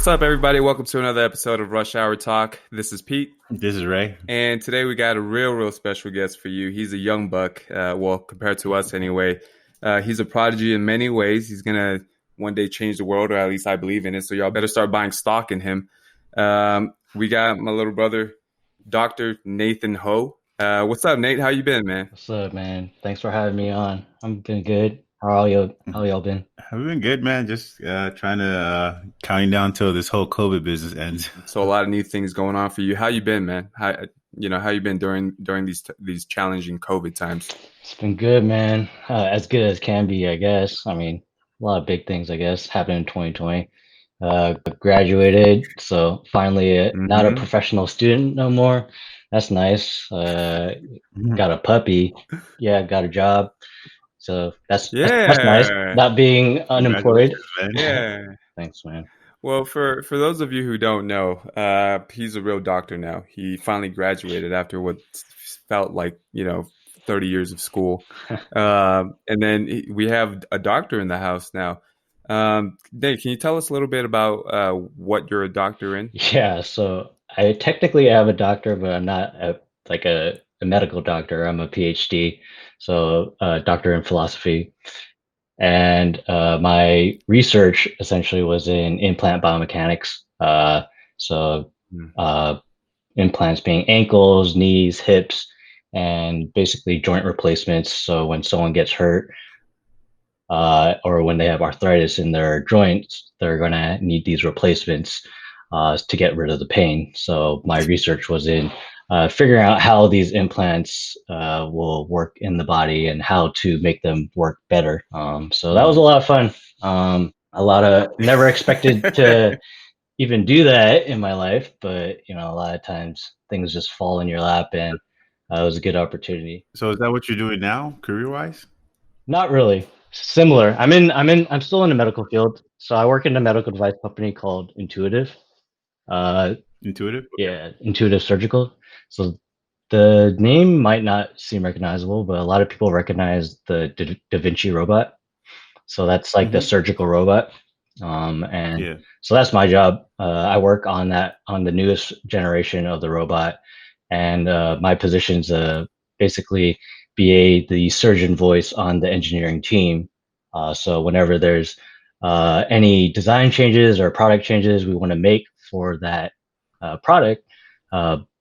up, everybody? Welcome to another episode of Rush Hour Talk. This is Pete. This is Ray. And today we got a real special guest for you. He's a young buck, well, compared to us anyway. He's a prodigy in many ways. He's going to one day change the world, or at least I believe in it. So y'all better start buying stock in him. We got my little brother, Dr. Nathan Ho. What's up, Nate? How you been, man? What's up, man? Thanks for having me on. I'm been good. How y'all been? I've been good, man. Just trying to counting down till this whole COVID business ends. So a lot of new things going on for you. How you been, man? How you been during these challenging COVID times? It's been good, man. As good as can be, I guess. I mean, a lot of big things, I guess, happened in 2020. Graduated, so finally not a professional student no more. That's nice. Got a puppy. Yeah, got a job. So that's nice. Not being unemployed. Yeah. Thanks, man. Well, for those of you who don't know, he's a real doctor now. He finally graduated after what felt like 30 years of school, and then we have a doctor in the house now. Dave, can you tell us a little bit about what you're a doctor in? Yeah, so I technically am a doctor, but I'm not a medical doctor. I'm a PhD, so doctor in philosophy. And my research essentially was in implant biomechanics. Implants being ankles, knees, hips, and basically joint replacements. So when someone gets hurt, or when they have arthritis in their joints, they're going to need these replacements to get rid of the pain. So my research was in figuring out how these implants will work in the body and how to make them work better. So that was a lot of fun. Never expected to even do that in my life, but a lot of times things just fall in your lap, and it was a good opportunity. So is that what you're doing now, career-wise? Not really. Similar. I'm still in the medical field. So I work in a medical device company called Intuitive. Intuitive? Okay. Yeah, Intuitive Surgical. So the name might not seem recognizable, but a lot of people recognize the Da Vinci robot. So that's like the surgical robot. So that's my job. I work on the newest generation of the robot, and my position's basically be the surgeon voice on the engineering team. So whenever there's any design changes or product changes we want to make for that product,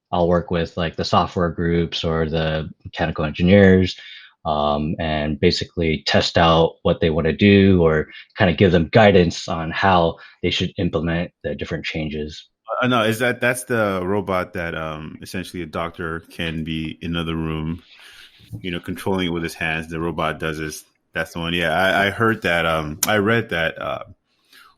I'll work with like the software groups or the mechanical engineers, and basically test out what they want to do or kind of give them guidance on how they should implement the different changes. No, that's the robot that essentially a doctor can be in another room, controlling it with his hands. The robot does this. That's the one. Yeah, I heard that. I read that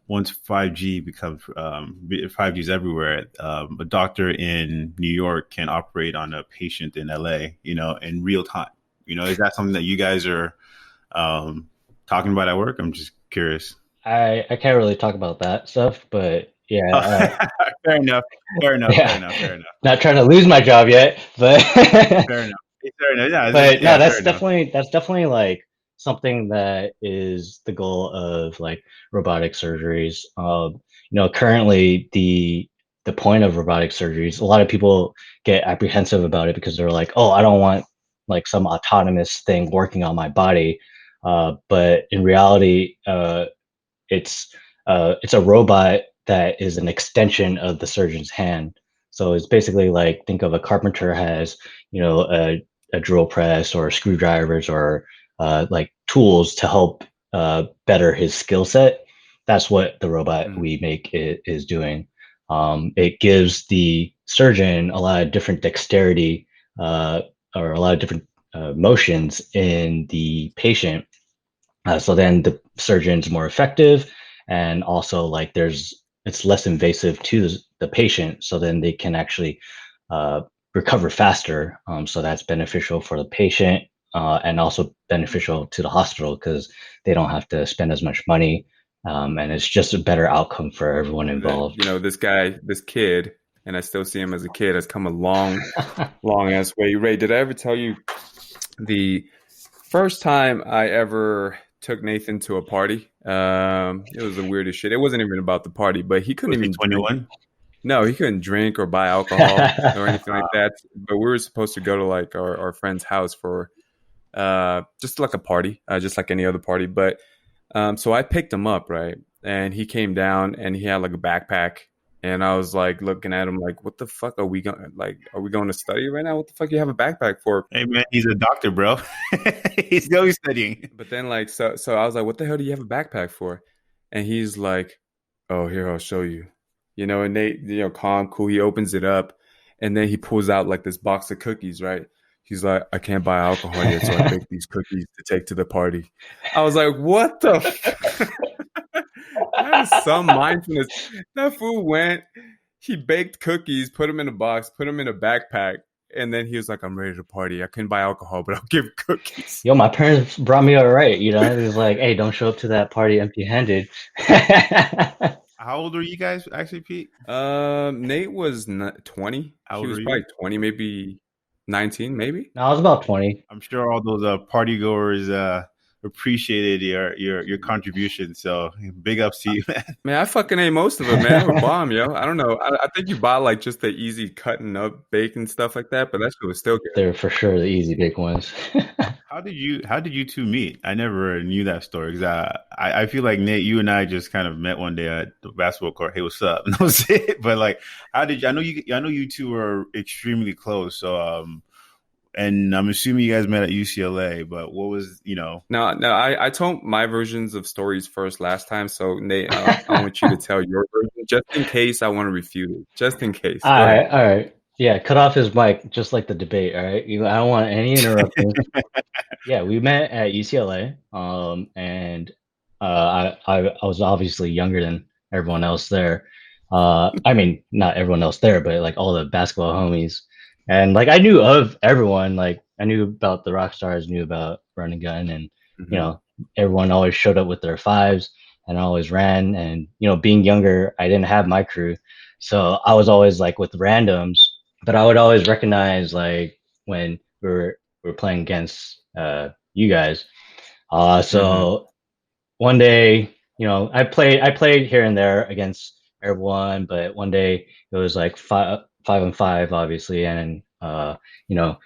once 5G becomes 5G is everywhere, a doctor in New York can operate on a patient in LA, in real time. Is that something that you guys are talking about at work? I'm just curious. I can't really talk about that stuff, but yeah. Fair enough. Not trying to lose my job yet, but fair enough. Yeah, but no, that's definitely like something that is the goal of like robotic surgeries. Currently the point of robotic surgeries, a lot of people get apprehensive about it because they're like, oh, I don't want like some autonomous thing working on my body. But in reality, it's a robot that is an extension of the surgeon's hand. So it's basically like, think of a carpenter has, a drill press or screwdrivers or like tools to help better his skill set. That's what the robot we make is doing. It gives the surgeon a lot of different dexterity or a lot of different motions in the patient. So then the surgeon's more effective, and also like it's less invasive to the patient. So then they can actually recover faster. So that's beneficial for the patient and also beneficial to the hospital because they don't have to spend as much money. And it's just a better outcome for everyone involved. This kid, and I still see him as a kid, has come a long ass way. Ray, did I ever tell you the first time I ever took Nathan to a party? It was the weirdest shit. It wasn't even about the party, but he couldn't Was he even drink. 21? No, he couldn't drink or buy alcohol or anything like that. But we were supposed to go to like our friend's house for just like a party, just like any other party. But so I picked him up, right? And he came down and he had like a backpack. And I was like looking at him like, what the fuck are we going are we going to study right now? What the fuck you have a backpack for? Hey man, he's a doctor, bro. He's always studying. But then like so I was like, what the hell do you have a backpack for? And he's like, oh, here, I'll show you. You know, and they, you know, calm, cool. He opens it up and then he pulls out like this box of cookies, right? He's like, I can't buy alcohol yet, so I baked these cookies to take to the party. I was like, what the That is some mindfulness. That fool went, he baked cookies, put them in a box, put them in a backpack, and then he was like, I'm ready to party. I couldn't buy alcohol, but I'll give cookies. Yo, my parents brought me all right. You know, it was like, hey, don't show up to that party empty-handed. How old are you guys actually, Pete? Nate was 20. How He old was are you? probably 20, maybe 19, maybe. No, I was about 20. I'm sure all those party goers appreciated your contribution. So big ups to you, man. Man, I fucking ate most of it, man. It was bomb, yo. I don't know. I think you bought like just the easy cutting up bacon stuff like that, but that shit was still good. They're for sure the easy big ones. How did you two meet? I never knew that story because I feel like Nate, you and I just kind of met one day at the basketball court. Hey, what's up? And that was it. But like, how did you? I know you two are extremely close. So and I'm assuming you guys met at UCLA. But what was No, I told my versions of stories first last time. So Nate, I want you to tell your version just in case I want to refute it. Just in case. All right. Yeah, cut off his mic just like the debate. All right, I don't want any interruptions. Yeah, we met at UCLA, and I was obviously younger than everyone else there. I mean, not everyone else there, but like all the basketball homies, and like I knew of everyone. Like I knew about the rock stars, knew about Run and Gun, and Mhm. you know, everyone always showed up with their fives, and I always ran. And you know, being younger, I didn't have my crew, so I was always like with randoms. But I would always recognize like when we were playing against you guys. So one day, you know, I played here and there against everyone, but one day it was like 5-5, obviously, and you know,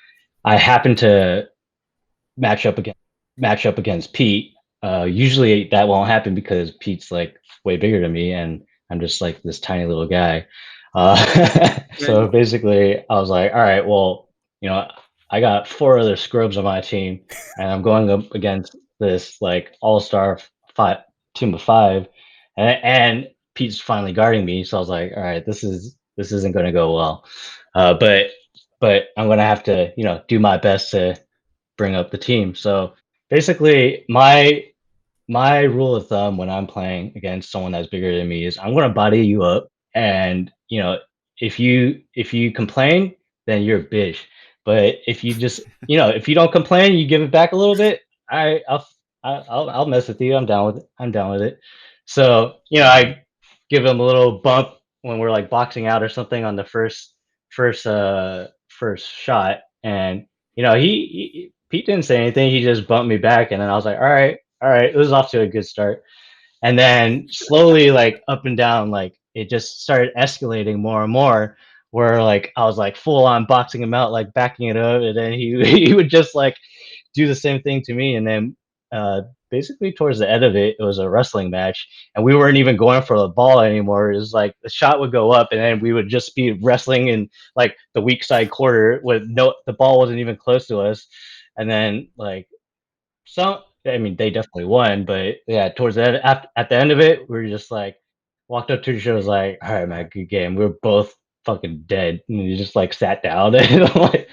I happened to match up against Pete. Usually that won't happen because Pete's like way bigger than me, and I'm just like this tiny little guy. So basically, I was like, all right, well, you know, I got 4 other scrubs on my team, and I'm going up against this like all-star team of 5, and Pete's finally guarding me. So I was like, all right, this isn't going to go well, but I'm going to have to, you know, do my best to bring up the team. So basically, my rule of thumb when I'm playing against someone that's bigger than me is I'm going to body you up, and you know, if you complain, then you're a bitch. But if you just, you know, if you don't complain, you give it back a little bit. I'll mess with you. I'm down with it. So you know, I give him a little bump when we're like boxing out or something on the first shot, and you know, Pete didn't say anything. He just bumped me back, and then I was like, all right. It was off to a good start. And then slowly, like up and down, like it just started escalating more and more. Where like I was like full on boxing him out, like backing it up, and then he would just like do the same thing to me. And then basically towards the end of it, it was a wrestling match, and we weren't even going for the ball anymore. It was like the shot would go up, and then we would just be wrestling in like the weak side quarter with the ball wasn't even close to us. And then like I mean, they definitely won, but yeah, towards the end, at the end of it, we were just like walked up to each other, was like, "All right, man, good game." We were both fucking dead, and we just like sat down and like,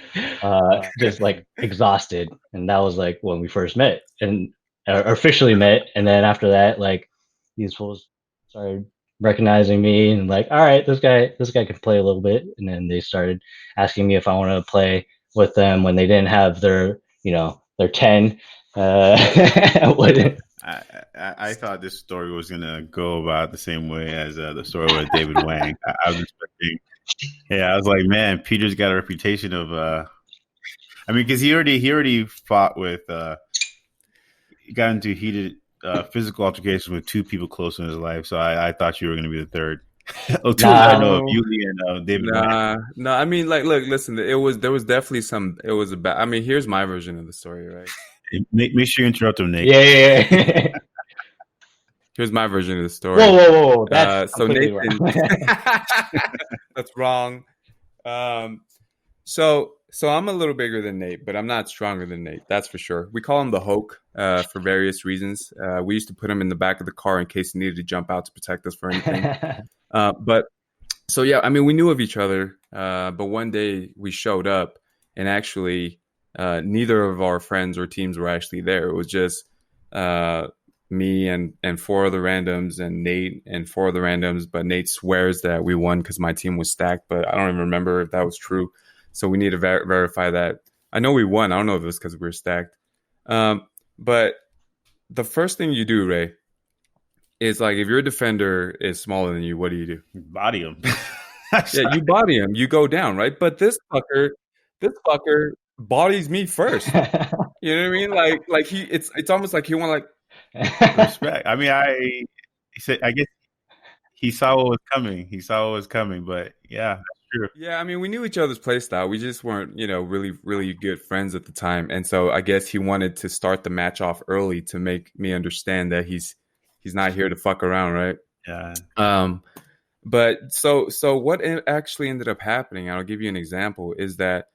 just like exhausted. And that was like when we first met and officially met. And then after that, like these fools started recognizing me and like, "All right, this guy can play a little bit." And then they started asking me if I wanted to play with them when they didn't have their, you know, their 10. I thought this story was gonna go about the same way as the story with David Wang. I was expecting, I was like, man, Peter's got a reputation of, I mean, because he already fought with, he got into heated physical altercations with two people close in his life, so I thought you were going to be the third. Oh, two Nah. I know of, Yuli and David. No. I mean, like, look, listen. There was definitely some. It was about. I mean, here's my version of the story, right? Make sure you interrupt him, Nate. Yeah. Here's my version of the story. Whoa. That's so completely Nathan, wrong. that's wrong. So I'm a little bigger than Nate, but I'm not stronger than Nate. That's for sure. We call him the Hulk for various reasons. We used to put him in the back of the car in case he needed to jump out to protect us for anything. But so yeah, I mean, we knew of each other, but one day we showed up, and actually, neither of our friends or teams were actually there. It was just me and four other randoms, and Nate and four other randoms. But Nate swears that we won because my team was stacked, but I don't even remember if that was true. So we need to verify that. I know we won. I don't know if it was because we were stacked. But the first thing you do, Ray, is like if your defender is smaller than you, what do? Body him. Yeah, you body him. You go down, right? But this fucker bodies me first. You know what I mean? Like it's almost like he want like respect. I mean, I guess he saw what was coming. But yeah, that's true. Yeah, I mean, we knew each other's play style. We just weren't, really, really good friends at the time. And so I guess he wanted to start the match off early to make me understand that he's not here to fuck around, right? Yeah. But so what actually ended up happening, and I'll give you an example, is that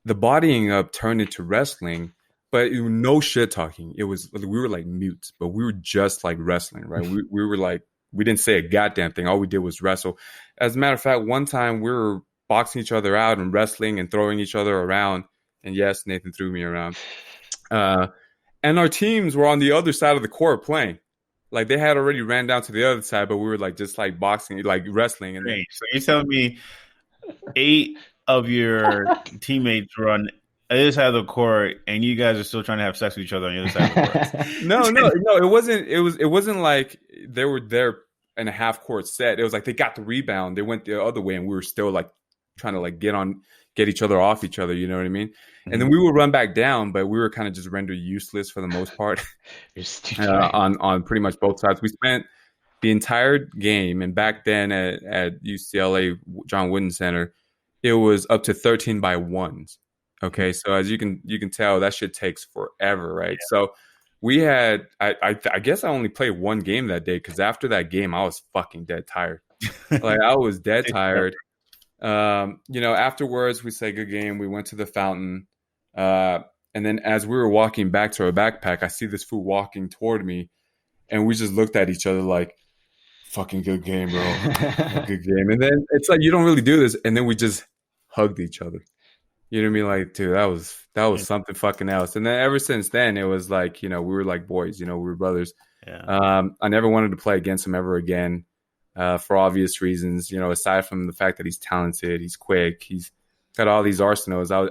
the bodying up turned into wrestling, but no shit talking. We were like mutes, but we were just like wrestling, right? we were like, we didn't say a goddamn thing. All we did was wrestle. As a matter of fact, one time we were boxing each other out and wrestling and throwing each other around. And yes, Nathan threw me around. And our teams were on the other side of the court playing. Like they had already ran down to the other side, but we were like just like boxing, like wrestling. And so you're telling me 8 of your teammates were on the other side of the court, and you guys are still trying to have sex with each other on the other side of the court? No, it wasn't. It wasn't like they were there in a half court set. It was like they got the rebound, they went the other way, and we were still like trying to like get each other off each other. You know what I mean? Mm-hmm. And then we would run back down, but we were kind of just rendered useless for the most part on pretty much both sides. We spent the entire game, and back then at UCLA John Wooden Center, it was up to 13 by ones. Okay, so as you can tell, that shit takes forever, right? Yeah. So we had, I guess I only played one game that day because after that game, I was fucking dead tired. Like I was dead tired. Afterwards we said good game. We went to the fountain, and then as we were walking back to our backpack, I see this fool walking toward me, and we just looked at each other like, "Fucking good game, bro, good game." And then it's like you don't really do this, and then we just hugged each other. You know what I mean? Like, dude, that was something fucking else. And then ever since then, it was like, we were like boys. We were brothers. Yeah. I never wanted to play against him ever again, for obvious reasons. Aside from the fact that he's talented, he's quick, he's got all these arsenals. I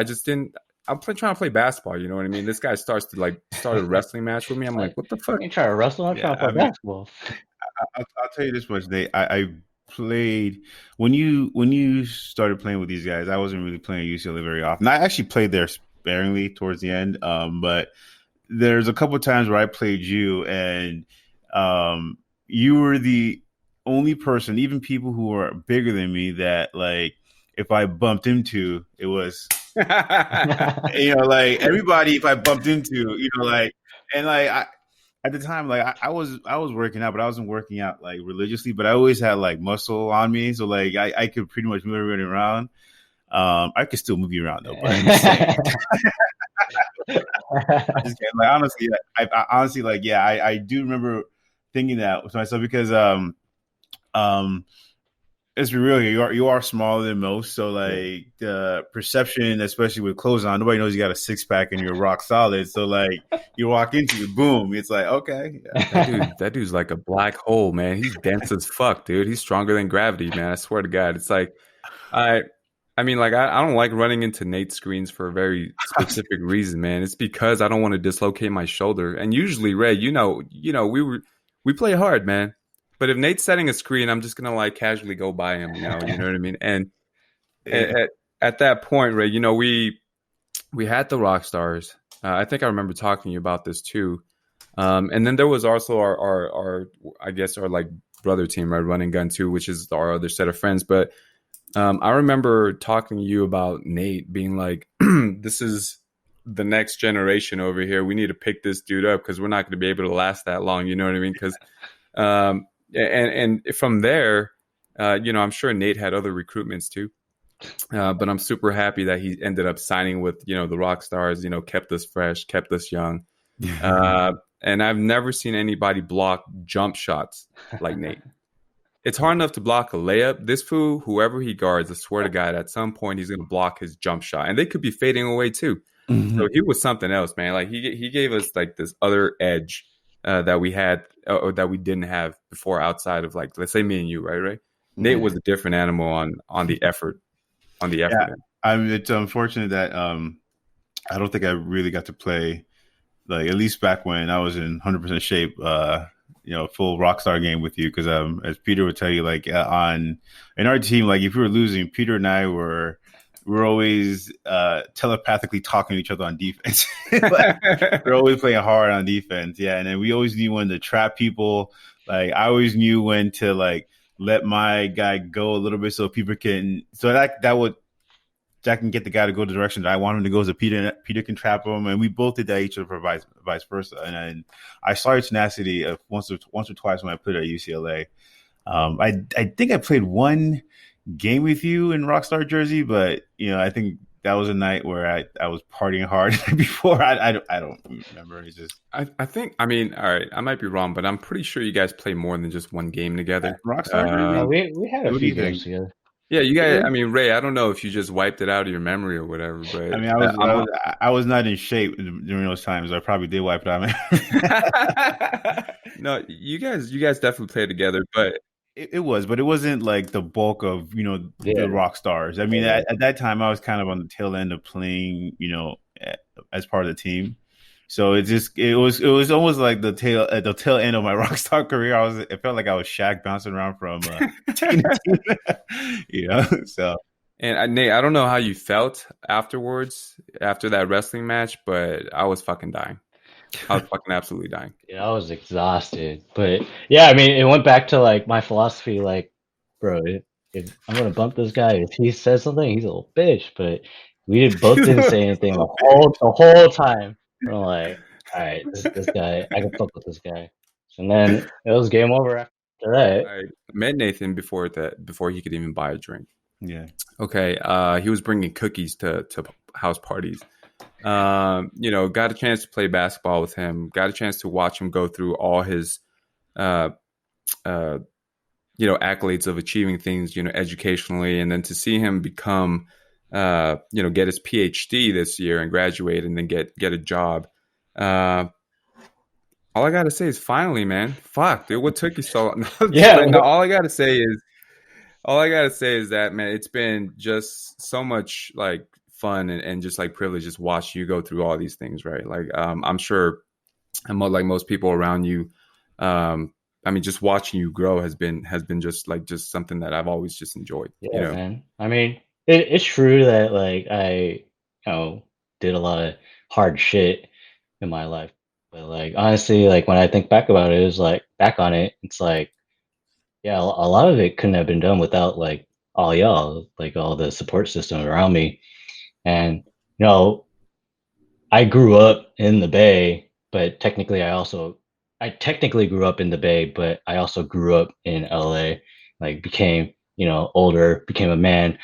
just didn't. I'm trying to play basketball. You know what I mean? This guy start a wrestling match with me. I'm like, what the fuck? You trying to wrestle? I'm trying to play basketball. I'll tell you this much, Nate. I played when you started playing with these guys. I wasn't really playing at UCLA very often. I actually played there sparingly towards the end, but there's a couple of times where I played you, and you were the only person, even people who were bigger than me, that like if I bumped into, it was like everybody. If I bumped into, and like at the time, like I was working out, but I wasn't working out like religiously. But I always had like muscle on me, so like I could pretty much move everybody around. I could still move you around though, but I'm just saying. I'm just kidding. Like honestly, I honestly like I do remember thinking that with myself because let's be real here. You are smaller than most, so like the perception, especially with clothes on, nobody knows you got a 6-pack and you're rock solid. So like you walk into it, boom, it's like okay, that dude's like a black hole, man. He's dense as fuck, dude. He's stronger than gravity, man. I swear to God. It's like I mean, like I don't like running into Nate's screens for a very specific reason, man. It's because I don't want to dislocate my shoulder. And usually, Ray, we play hard, man. But if Nate's setting a screen, I'm just gonna like casually go by him, you know what I mean? And at that point, Ray, we had the rock stars. I think I remember talking to you about this too. And then there was also our I guess our like brother team, right, Run and Gun 2, which is our other set of friends. But I remember talking to you about Nate being like, "This is the next generation over here. We need to pick this dude up because we're not going to be able to last that long." You know what I mean? Because and from there, I'm sure Nate had other recruitments too. But I'm super happy that he ended up signing with the rock stars. Kept us fresh, kept us young. And I've never seen anybody block jump shots like Nate. It's hard enough to block a layup. This fool, whoever he guards, I swear to God, at some point he's going to block his jump shot, and they could be fading away too. Mm-hmm. So he was something else, man. Like he gave us like this other edge that we had or that we didn't have before, outside of like, let's say me and you, right? Nate was a different animal on the effort. Yeah, it's unfortunate that I don't think I really got to play, like, at least back when I was in 100% shape, full Rockstar game with you. Because as Peter would tell you, like in our team, like if we were losing, Peter and I were always telepathically talking to each other on defense. We're always playing hard on defense, yeah. And then we always knew when to trap people. Like I always knew when to like let my guy go a little bit so people can, so that can get the guy to go the direction that I want him to go, so Peter can trap him. And we both did that each other for vice versa. And then I saw your tenacity once or twice when I played at UCLA. I think I played one game with you in Rockstar jersey, but I think that was a night where I was partying hard before. I don't remember. It's just I think, I mean, all right, I might be wrong, but I'm pretty sure you guys play more than just one game together. Rockstar jersey? We had a few games together. Yeah, you guys. I mean, Ray, I don't know if you just wiped it out of your memory or whatever, but I mean, I was not in shape during those times. I probably did wipe it out. No, you guys definitely played together, but it wasn't like the bulk of the rock stars. I mean, at that time, I was kind of on the tail end of playing, as part of the team. So it was almost like the tail end of my Rockstar career. It felt like I was Shaq bouncing around from team to team, So. And Nate, I don't know how you felt afterwards after that wrestling match, but I was fucking dying. I was fucking absolutely dying. Yeah, I was exhausted, but yeah, I mean, it went back to like my philosophy, like, bro, if I'm gonna bump this guy, if he says something, he's a little bitch. But we both didn't say anything the whole time. I'm like, all right, this guy, I can fuck with this guy. And then it was game over after that. I met Nathan before he could even buy a drink. Yeah. Okay. He was bringing cookies to house parties. Got a chance to play basketball with him. Got a chance to watch him go through all his, accolades of achieving things, educationally, and then to see him become, get his PhD this year and graduate, and then get a job. All I gotta say is, finally, man. Fuck, dude, what took you so long? Yeah. No, all I gotta say is that, man, it's been just so much like fun and just like privilege just watch you go through all these things, right? Like I'm sure, like most people around you, I mean, just watching you grow has been just something that I've always just enjoyed. Yeah, man. I mean, it's true that like I did a lot of hard shit in my life, but like honestly, like when I think back about it, it's like, yeah, a lot of it couldn't have been done without like all y'all, like all the support system around me. And I grew up in the Bay, but technically I technically grew up in the Bay, but I also grew up in LA. Like became older, became a man,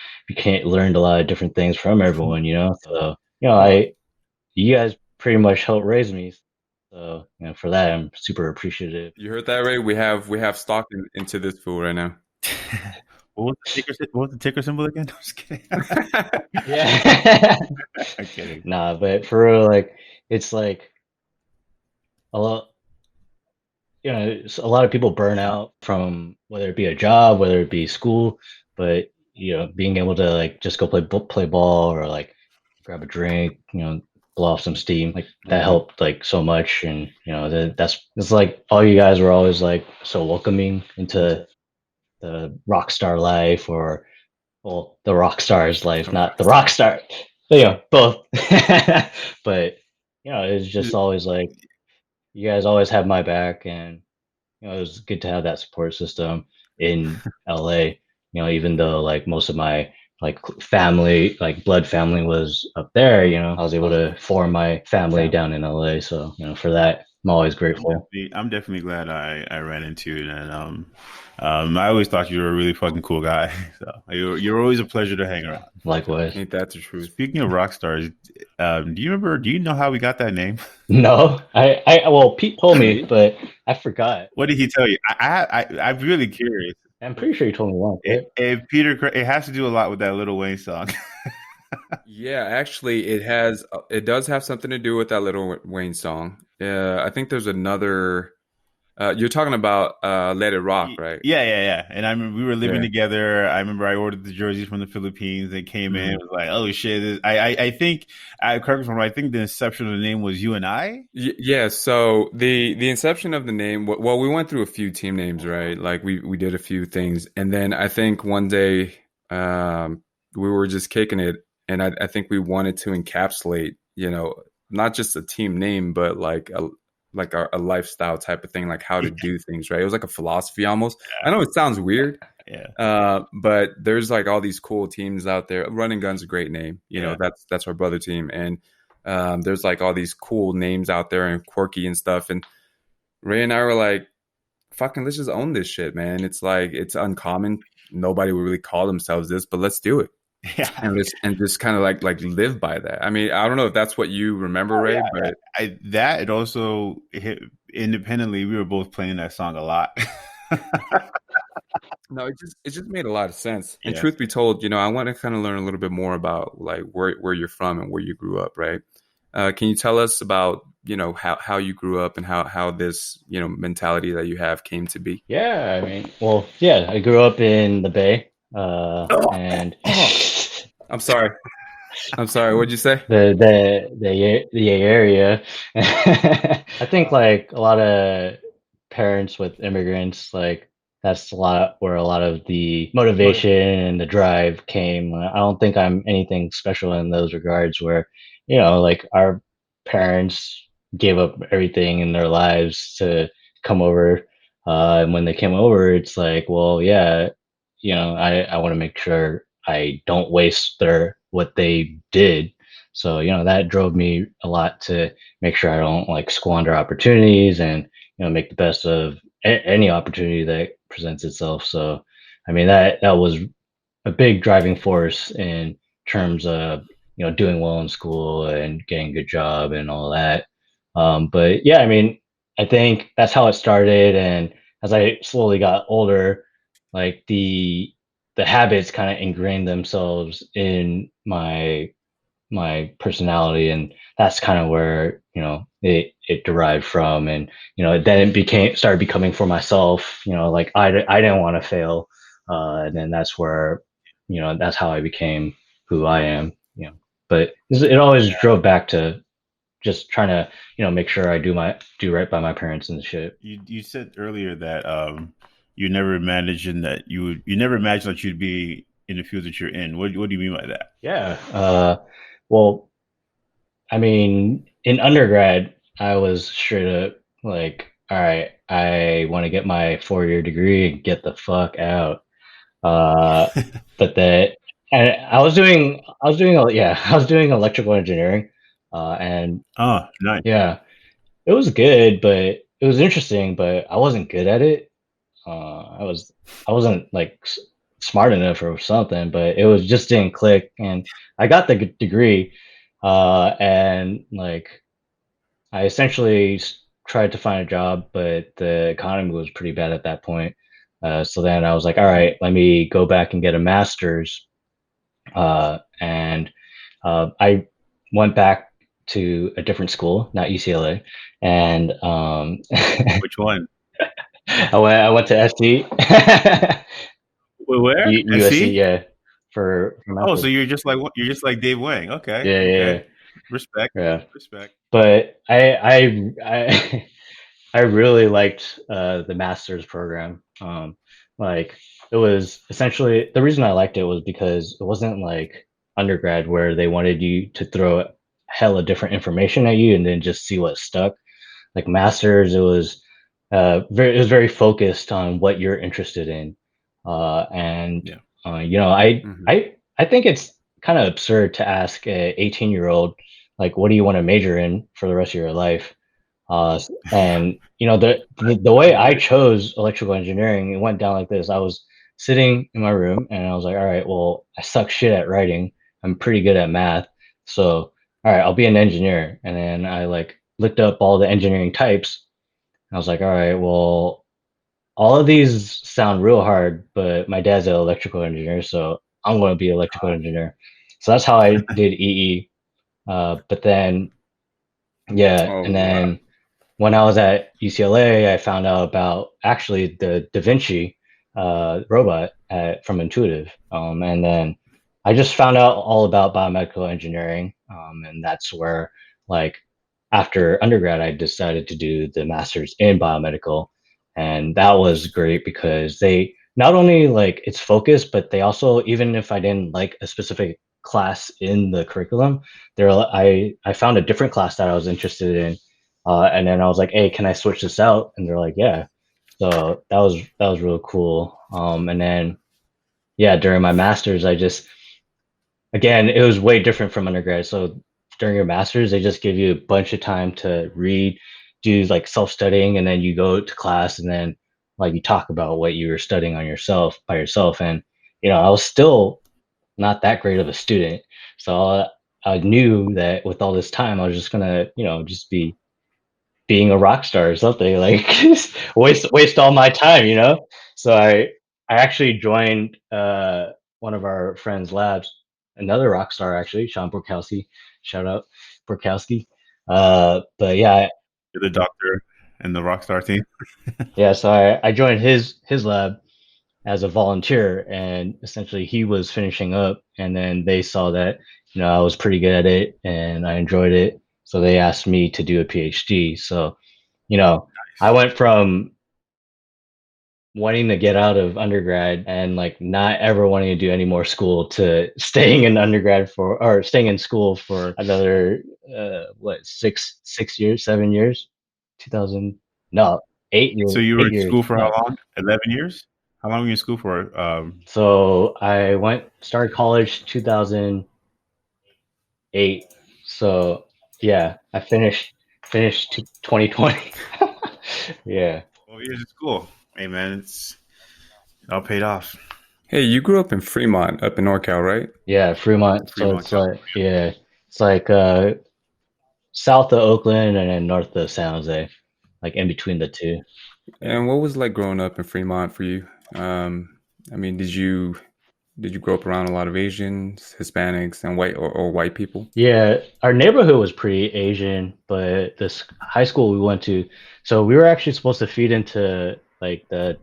learned a lot of different things from everyone. So you guys pretty much helped raise me. So for that, I'm super appreciative. You heard that, Ray? We have stock into this fool right now. What was the ticker symbol again? I'm just kidding. Yeah. I'm kidding. Nah, but for real, like it's like a lot. A lot of people burn out from whether it be a job, whether it be school, but being able to like just go play ball or like grab a drink, blow off some steam, like that helped like so much. And it's like all you guys were always like so welcoming into the rock star life, or the rock star's life, not the rock star, but both. But it's just always like you guys always have my back, and it was good to have that support system in LA. Even though like most of my like family, like blood family was up there, I was able to form my family down in LA. So, for that, I'm always grateful. I'm definitely glad I ran into you, and I always thought you were a really fucking cool guy. So you're always a pleasure to hang around. Likewise. Ain't that the truth? Speaking of rock stars, do you know how we got that name? No, well, Pete told me, but I forgot. What did he tell you? I'm really curious. I'm pretty sure he told me once. Right? It has to do a lot with that Lil Wayne song. Yeah, actually, it does have something to do with that Little Wayne song. I think there's another. You're talking about "Let It Rock," right? Yeah. And I remember we were living Yeah. together. I remember I ordered the jerseys from the Philippines. They came in. Mhm. It was like, oh shit! I think correct me if I'm wrong. I think the inception of the name was You and I. Yeah, so the inception of the name, well, we went through a few team names, right? Like we did a few things, and then I think one day we were just kicking it, and I think we wanted to encapsulate, not just a team name, but like a lifestyle type of thing, like how to do things, right? It was like a philosophy almost. I know it sounds weird, Yeah. but there's like all these cool teams out there. Running Gun's a great name, Yeah. that's our brother team, and there's like all these cool names out there and quirky and stuff. And Ray and I were like, fucking, let's just own this shit, man. It's like, it's uncommon. Nobody would really call themselves this, but let's do it. Yeah. And just kind of like live by that. I mean, I don't know if that's what you remember, Ray, but it also hit independently. We were both playing that song a lot. no, it just made a lot of sense. And Yeah. truth be told, I want to kind of learn a little bit more about like where you're from and where you grew up, right? Can you tell us about how you grew up and how this mentality that you have came to be? Yeah, I mean, well, yeah, I grew up in the Bay, and I'm sorry. What'd you say? the area. I think like a lot of parents with immigrants, like that's a lot where a lot of the motivation and the drive came. I don't think I'm anything special in those regards where, like our parents gave up everything in their lives to come over. And when they came over, it's like, well, yeah, I want to make sure I don't waste what they did. So, that drove me a lot to make sure I don't like squander opportunities and, make the best of any opportunity that presents itself. So, I mean, that was a big driving force in terms of, doing well in school and getting a good job and all that. But yeah, I mean, I think that's how it started. And as I slowly got older, like the habits kind of ingrained themselves in my personality, and that's kind of where it derived from. And then it started becoming for myself. Like I didn't want to fail, and then that's where that's how I became who I am. But it always drove back to just trying to make sure I do right by my parents and shit. You said earlier that you never imagined that you never imagined that you'd be in the field that you're in. What do you mean by that? Yeah. Well, I mean, in undergrad, I was straight up like, all right, I want to get my 4-year degree and get the fuck out. But and I was doing electrical engineering, and Oh, nice. yeah, it was good, but it was interesting, but I wasn't good at it. I wasn't like smart enough or something, but it was just didn't click. And I got the degree, and like I essentially tried to find a job, but the economy was pretty bad at that point. So then I was like, all right, let me go back and get a master's. And I went back to a different school, not UCLA, and Which one? I went to SC. Where? USC, yeah. Oh, so you're just like Dave Wang. Okay. Yeah, okay. yeah. Respect. Yeah. Respect. But I really liked the master's program. Like it was essentially the reason I liked it was because it wasn't like undergrad where they wanted you to throw hella different information at you and then just see what stuck. Like masters, it was very focused on what you're interested in, and Yeah. you know, I Mhm. I I think it's kind of absurd to ask a 18-year-old like, what do you want to major in for the rest of your life? And you know, the way I Right. chose electrical engineering, it went down like this. I was sitting in my room and I was like, all right, well, I suck shit at writing. I'm pretty good at math. So, all right, I'll be an engineer. And then I like looked up all the engineering types. I was like, all right, well, all of these sound real hard, but my dad's an electrical engineer, so I'm going to be an electrical engineer. So that's how I did EE. But then, yeah, Oh and wow. then when I was at UCLA, I found out about actually the Da Vinci robot from Intuitive. And then I just found out all about biomedical engineering. And that's where, like, after undergrad, I decided to do the master's in biomedical. And that was great because they not only like it's focused, but they also, even if I didn't like a specific class in the curriculum, I found a different class that I was interested in, and then I was like, "Hey, can I switch this out?" And they're like, "Yeah." So that was really cool. And then yeah, during my masters, I just again it was way different from undergrad. So during your masters, they just give you a bunch of time to read, do like self studying, and then you go to class, and then like you talk about what you were studying on yourself by yourself. And you know, I was still not that great of a student, so I knew that with all this time, I was just gonna just be being a rock star or something, like just waste all my time, you know? So I actually joined one of our friends' labs, another rock star actually, Sean Borkowski. Shout out Borkowski. But yeah, You're the doctor and the rock star team. yeah. So I joined his lab as a volunteer, and essentially he was finishing up, and then they saw that I was pretty good at it and I enjoyed it, so they asked me to do a PhD. So you know, I went from wanting to get out of undergrad and like not ever wanting to do any more school to staying in undergrad for or staying in school for another what 6 years 7 years 2000 no 8 years So you were eight in years school for how no long? 11 years? How long were you in school for? so I started college 2008. So yeah, I finished 2020. Yeah. 12 years of school. Hey man, it all paid off. Hey, you grew up in Fremont, up in NorCal, right? Yeah, Fremont. So Fremont, it's like, California. yeah, it's like south of Oakland and then north of San Jose, like in between the two. And what was it like growing up in Fremont for you? I mean, did you grow up around a lot of Asians, Hispanics, and or white people? Yeah, our neighborhood was pretty Asian, but this high school we went to, so we were actually supposed to feed into like the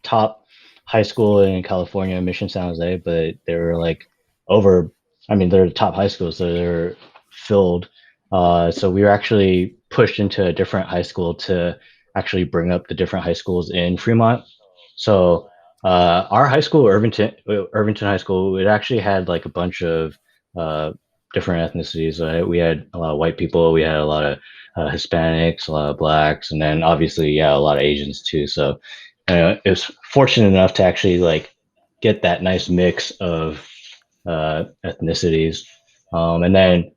top high school in California, Mission San Jose, but they were like over, I mean, they're the top high schools, so they're filled. So we were actually pushed into a different high school to actually bring up the different high schools in Fremont. So our high school, Irvington High School, it actually had like a bunch of uh, different ethnicities. We had a lot of white people, we had a lot of Hispanics, a lot of blacks, and then obviously, yeah, a lot of Asians too. So it was fortunate enough to actually like get that nice mix of ethnicities. And then,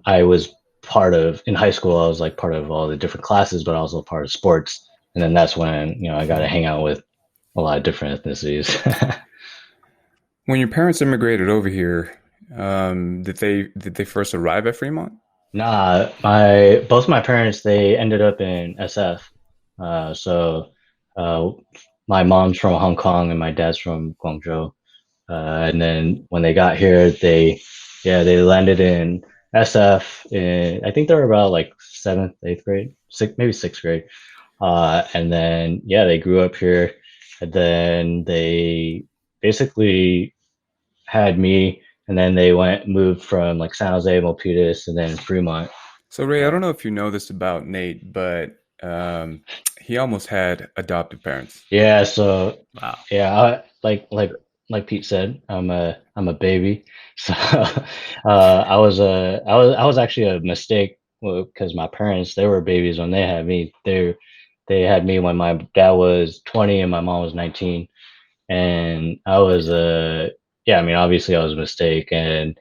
I was part of in high school. I was like part of all the different classes, but also part of sports. And then that's when I got to hang out with a lot of different ethnicities. When your parents immigrated over here, did they first arrive at Fremont? Nah, my both my parents they ended up in SF. So uh, my mom's from Hong Kong and my dad's from Guangzhou. And then when they got here, they landed in SF. I think they were about like seventh, eighth grade, maybe sixth grade. And then yeah, they grew up here, and then they basically had me, and then they moved from like San Jose, Milpitas, and then Fremont. So Ray, I Uh, don't know if you know this about Nate, but he almost had adoptive parents. yeah, so Wow. yeah, like Pete said, I'm a baby. So I was actually a mistake well, because my parents, they were babies when they had me. They had me when my dad was 20 and my mom was 19, and I was yeah, I mean, obviously I was a mistake, and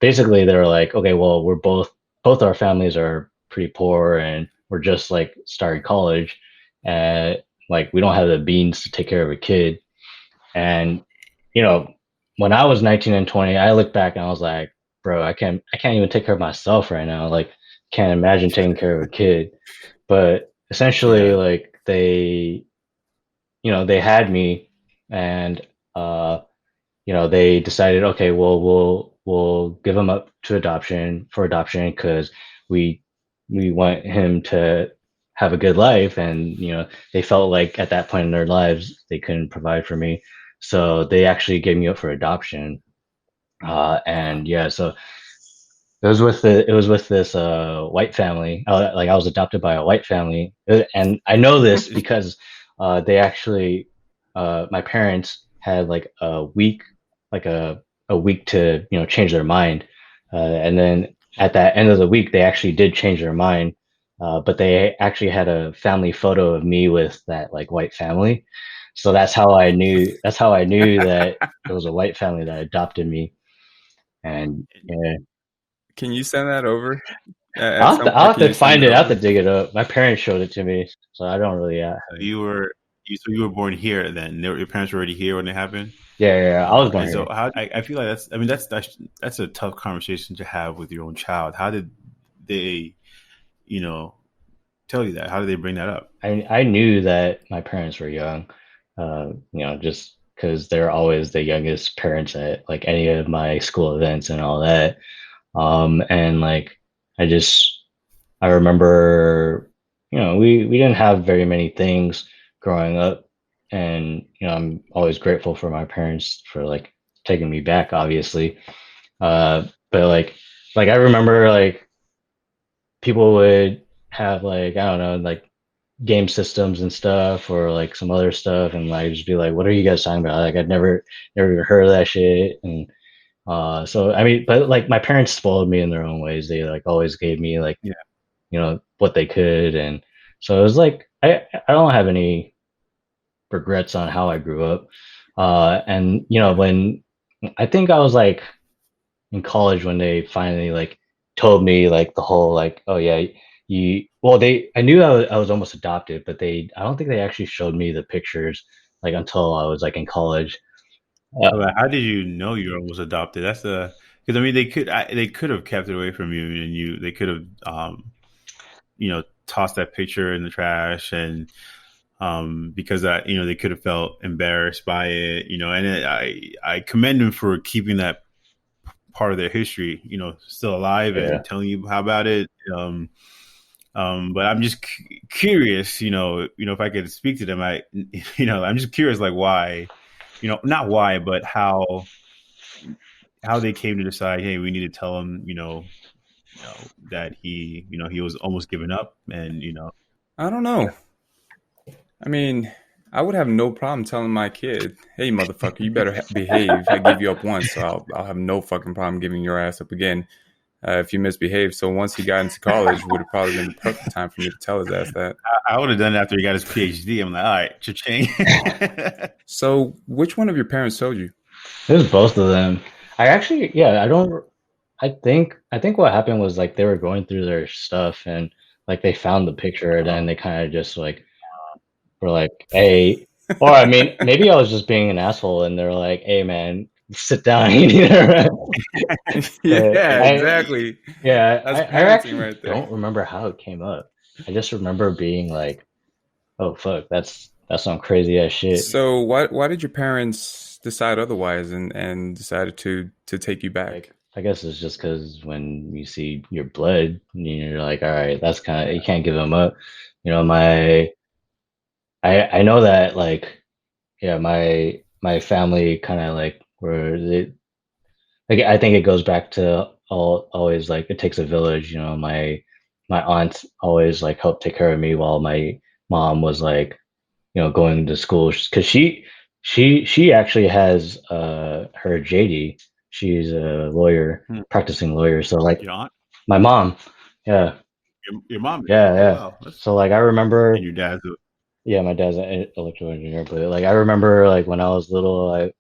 basically they were like, okay, well, we're both our families are pretty poor, and we're just like starting college, and like we don't have the beans to take care of a kid. And you know, when I was 19 and 20, I look back and I was like, bro, I can't even take care of myself right now. Like, can't imagine taking care of a kid. But essentially, Yeah. like they had me, and uh, they decided, okay, well, we'll give him up to adoption because we we want him to have a good life, and they felt like at that point in their lives they couldn't provide for me, so they actually gave me up for adoption. And yeah, so it was with this white family. Like I was adopted by a white family, and I know this because they actually my parents had like like a week to change their mind, and then at that end of the week they actually did change their mind, but they actually had a family photo of me with that like white family, so that's how I knew that it was a white family that adopted me. And yeah. Can you send that over at I'll have some to, I'll point? have Can to you send find it it. I'll have to over? dig it up. My parents showed it to me, so I don't really. You were you were born here then. Your parents were already here when it happened. Yeah. I was born And so here. I feel like that's I mean that's a tough conversation to have with your own child. How did they you know tell you that? How did they bring that up? I knew that my parents were young, just because they're always the youngest parents at like any of my school events and all that. And like I just I remember, we didn't have very many things growing up, and I'm always grateful for my parents for like taking me back, obviously. But like I remember like people would have like I don't know like game systems and stuff or like some other stuff, and like just be like, "What are you guys talking about?" Like I'd never even heard of that shit, and so I mean, but like my parents spoiled me in their own ways. They like always gave me like Yeah. what they could, and so it was like I don't have any regrets on how I grew up. And Yeah. when I think I was like in college when they finally like told me like the whole like, oh yeah, you well they I knew I was almost adopted, but I don't think they actually showed me the pictures like until I was like in college. But how did you know you were almost adopted? That's the because I mean they could have kept it away from you and they could have tossed that picture in the trash and because they could have felt embarrassed by it, and I commend them for keeping that part of their history, still alive Yeah. and telling you how about it. But I'm just curious, if I could speak to them, I'm just curious, like why, not why, but how they came to decide, hey, we need to tell him, that he was almost giving up, and I don't know. I mean, I would have no problem telling my kid, "Hey, motherfucker, you better behave. I gave you up once, so I'll have no fucking problem giving your ass up again if you misbehave." So once he got into college, would have probably been the perfect time for me to tell his ass that. I would have done it after he got his PhD. I'm like, all right, cha-ching. So, which one of your parents told you? It was both of them. I actually, yeah, I don't. I think what happened was like they were going through their stuff, and like they found the picture, and then they kind of just like were like, "Hey," or I mean, maybe I was just being an asshole, and they're like, "Hey, man, sit down." You know? Yeah, I exactly. Yeah, That's I parenting actually right there. don't remember how it came up. I just remember being like, "Oh fuck, that's some crazy ass shit." So, why did your parents decide otherwise and decided to take you back? Like I guess it's just because when you see your blood, you're like, all right, that's kind of you can't give them up. You know, I know that like yeah, my family kind of like where they like I think it goes back to always like it takes a village. You know, my aunt always like helped take care of me while my mom was like going to school because she actually has her JD. She's a lawyer, Hmm. practicing lawyer. So like Your aunt? my mom, Yeah, Your mom is. yeah, Oh yeah. wow, that's So like I remember, and your dad's. yeah, my dad's an electrical engineer, but like I remember like when I was little,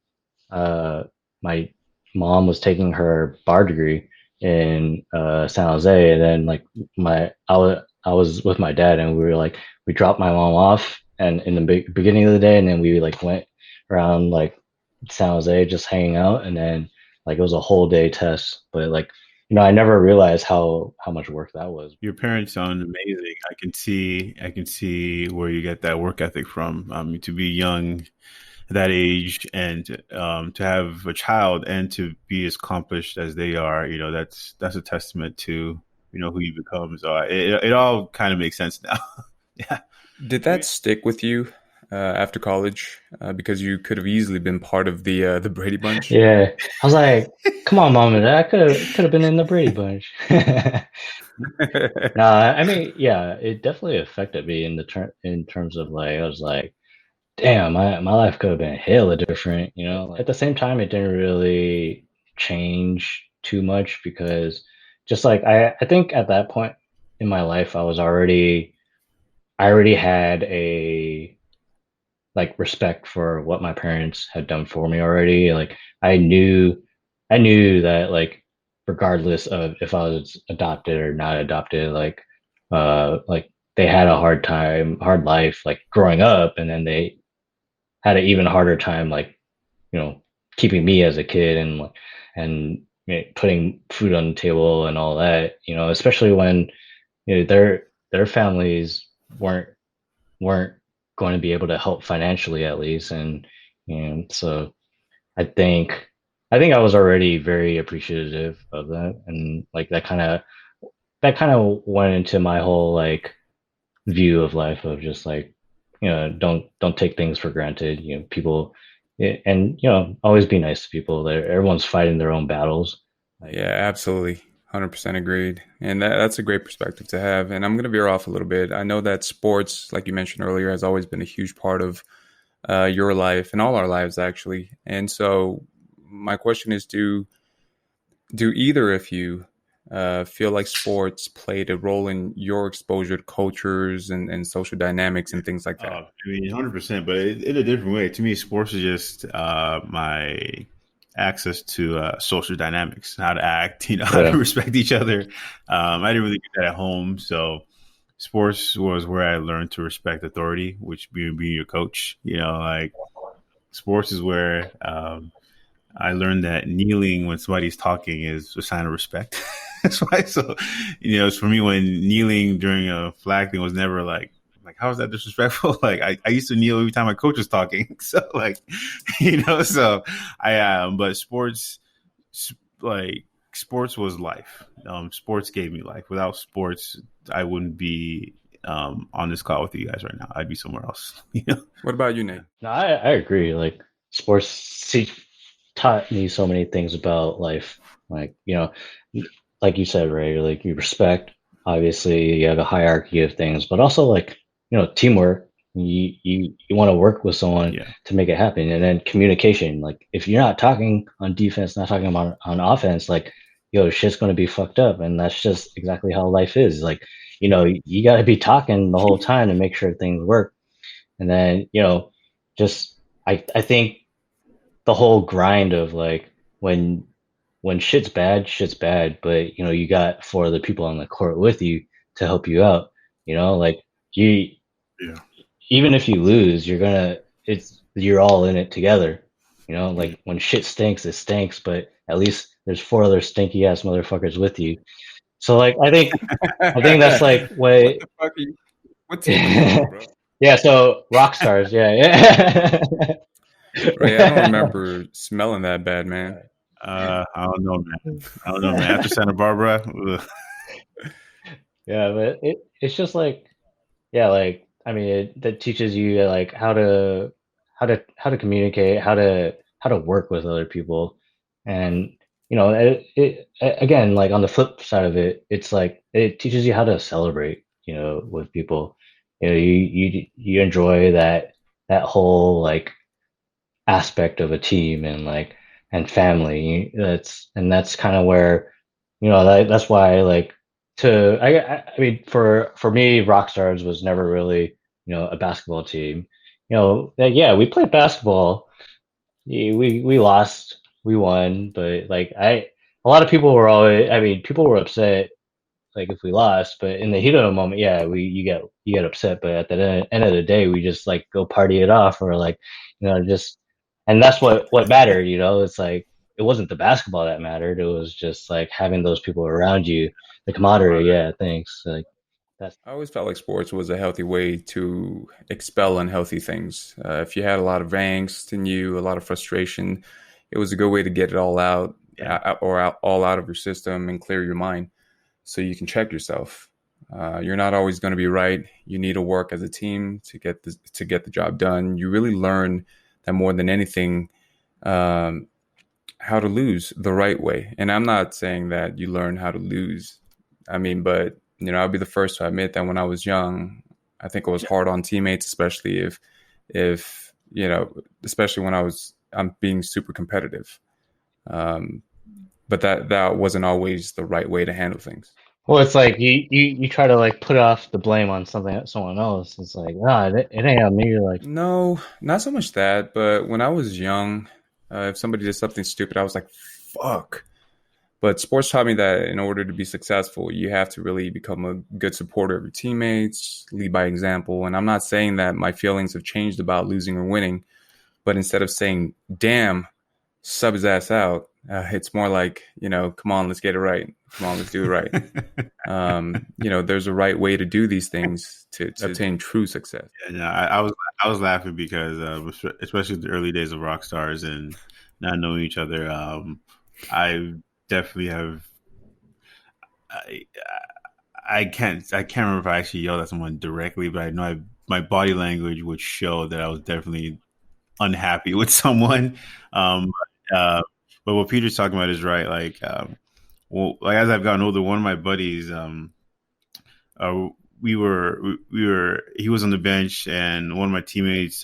my mom was taking her bar degree in San Jose, and then like I was with my dad, and we were like we dropped my mom off, and in the beginning of the day, and then we like went around like San Jose just hanging out, and then like it was a whole day test, but like I never realized how much work that was. Your parents sound amazing. I can see where you get that work ethic from. To be young at that age and to have a child and to be as accomplished as they are, that's a testament to who you become. So it all kind of makes sense now. Yeah. Did I that mean, stick with you after college? Because you could have easily been part of the Brady Bunch. Yeah, I was like, come on, mom and dad, I could have been in the Brady Bunch. No, I mean, yeah, it definitely affected me in terms of like I was like, damn, my life could have been hella different, you know. Like, at the same time, it didn't really change too much because just like I think at that point in my life, I already had a like respect for what my parents had done for me already. Like I knew that like regardless of if I was adopted or not adopted, like they had a hard life like growing up, and then they had an even harder time like, you know, keeping me as a kid and putting food on the table and all that, especially when their families weren't weren't going to be able to help financially at least. And so I think I was already very appreciative of that, and like that kind of went into my whole like view of life of just like, don't take things for granted, people, and always be nice to people. Everyone's fighting their own battles. Like, Yeah, absolutely. 100% agreed. And that's a great perspective to have. And I'm going to veer off a little bit. I know that sports, like you mentioned earlier, has always been a huge part of your life and all our lives, actually. And so, my question is do either of you feel like sports played a role in your exposure to cultures and social dynamics and things like that? I mean, 100%, but in a different way. To me, sports is just my access to social dynamics, how to act, how to yeah, respect each other. I didn't really get that at home, so sports was where I learned to respect authority, which being your coach. Like sports is where I learned that kneeling when somebody's talking is a sign of respect. That's why. So, it's for me when kneeling during a flag thing was never like how is that disrespectful? Like I used to kneel every time my coach was talking. So like, so but like sports was life. Sports gave me life. Without sports, I wouldn't be on this call with you guys right now. I'd be somewhere else. What about you, Nate? no, I agree. Like sports taught me so many things about life. Like, like you said, Ray, like you respect, obviously you have a hierarchy of things, but also like, teamwork. You want to work with someone Yeah. to make it happen. And then communication. Like if you're not talking on defense, not talking about on offense, like, shit's gonna be fucked up. And that's just exactly how life is. Like, you gotta be talking the whole time to make sure things work. And then, just I think the whole grind of like when shit's bad, but you got four other people on the court with you to help you out. Like you, Yeah. even if you lose, you're all in it together. Yeah. Like when shit stinks, it stinks, but at least there's four other stinky ass motherfuckers with you. So like I think that's like What what the fuck are you? What team are you on, bro? yeah, so rock stars, yeah, yeah. Ray, I don't remember smelling that bad, man. I don't know, man. I don't know, man. After Santa Barbara, ugh. Yeah, but it's just like, yeah, like I mean, that teaches you like how to communicate, how to work with other people, and again, like on the flip side of it, it's like it teaches you how to celebrate, with people. You enjoy that whole like aspect of a team and like and family. That's kind of where that's why like I mean, for me, Rockstars was never really, a basketball team. Yeah, we played basketball. Yeah, we lost, we won, but like a lot of people were always, I mean, people were upset like if we lost, but in the heat of the moment, yeah, you get upset, but at the end of the day, we just like go party it off, or like, just, and that's what mattered. It's like it wasn't the basketball that mattered. It was just like having those people around you, the camaraderie. Yeah, thanks. Like that's I always felt like sports was a healthy way to expel unhealthy things. If you had a lot of angst in you, a lot of frustration, it was a good way to get it all out, Yeah. all out of your system and clear your mind, so you can check yourself. You're not always going to be right. You need to work as a team to get the job done. You really learn that more than anything, um, how to lose the right way. And I'm not saying that you learn how to lose. I mean, but I'll be the first to admit that when I was young, I think I was hard on teammates, especially if especially when I'm being super competitive. Um, but that wasn't always the right way to handle things. well, it's like you try to like put off the blame on someone else. It's like, it ain't on me. You're like, No, not so much that, but when I was young, if somebody did something stupid, I was like, fuck. But sports taught me that in order to be successful, you have to really become a good supporter of your teammates, lead by example. And I'm not saying that my feelings have changed about losing or winning, but instead of saying, damn, sub his ass out, it's more like, come on, let's get it right. Come on, let's do it right. There's a right way to do these things to obtain true success. Yeah, no, I was laughing because especially the early days of Rockstars and not knowing each other, I definitely have. I, I can't remember if I actually yelled at someone directly, but I know my body language would show that I was definitely unhappy with someone. Um, uh, but what Peter's talking about is right. Like, like as I've gotten older, one of my buddies, uh, he was on the bench, and one of my teammates,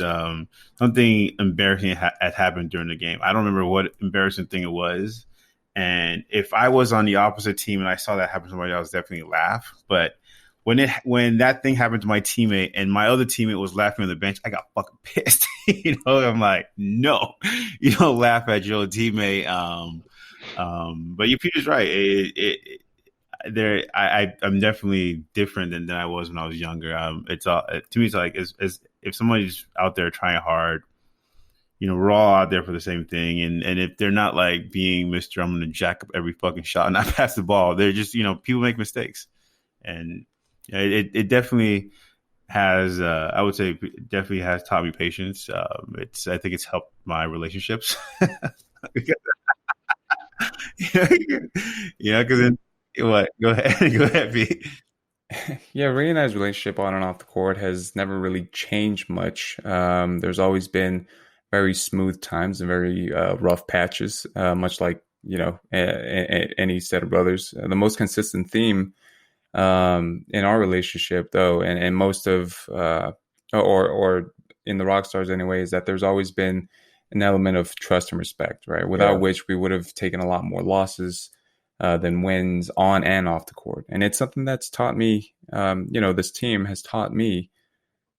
something embarrassing had happened during the game. I don't remember what embarrassing thing it was. And if I was on the opposite team and I saw that happen to somebody, I was definitely laugh. But when that thing happened to my teammate and my other teammate was laughing on the bench, I got fucking pissed. I'm like, no, you don't laugh at your teammate. But Peter's right. I'm definitely different than I was when I was younger. It's all to me. It's like if somebody's out there trying hard, we're all out there for the same thing. And if they're not like being Mr. I'm going to jack up every fucking shot and not pass the ball, they're just, people make mistakes. And it definitely has, I would say, definitely has taught me patience. I think it's helped my relationships. Because then what? Go ahead, go ahead, Pete. Yeah, Ray and I's relationship on and off the court has never really changed much. There's always been very smooth times and very rough patches, much like any set of brothers. The most consistent theme in our relationship, though, and most of or in the Rockstars anyway, is that there's always been an element of trust and respect, right? Without which we would have taken a lot more losses than wins on and off the court. And it's something that's taught me, this team has taught me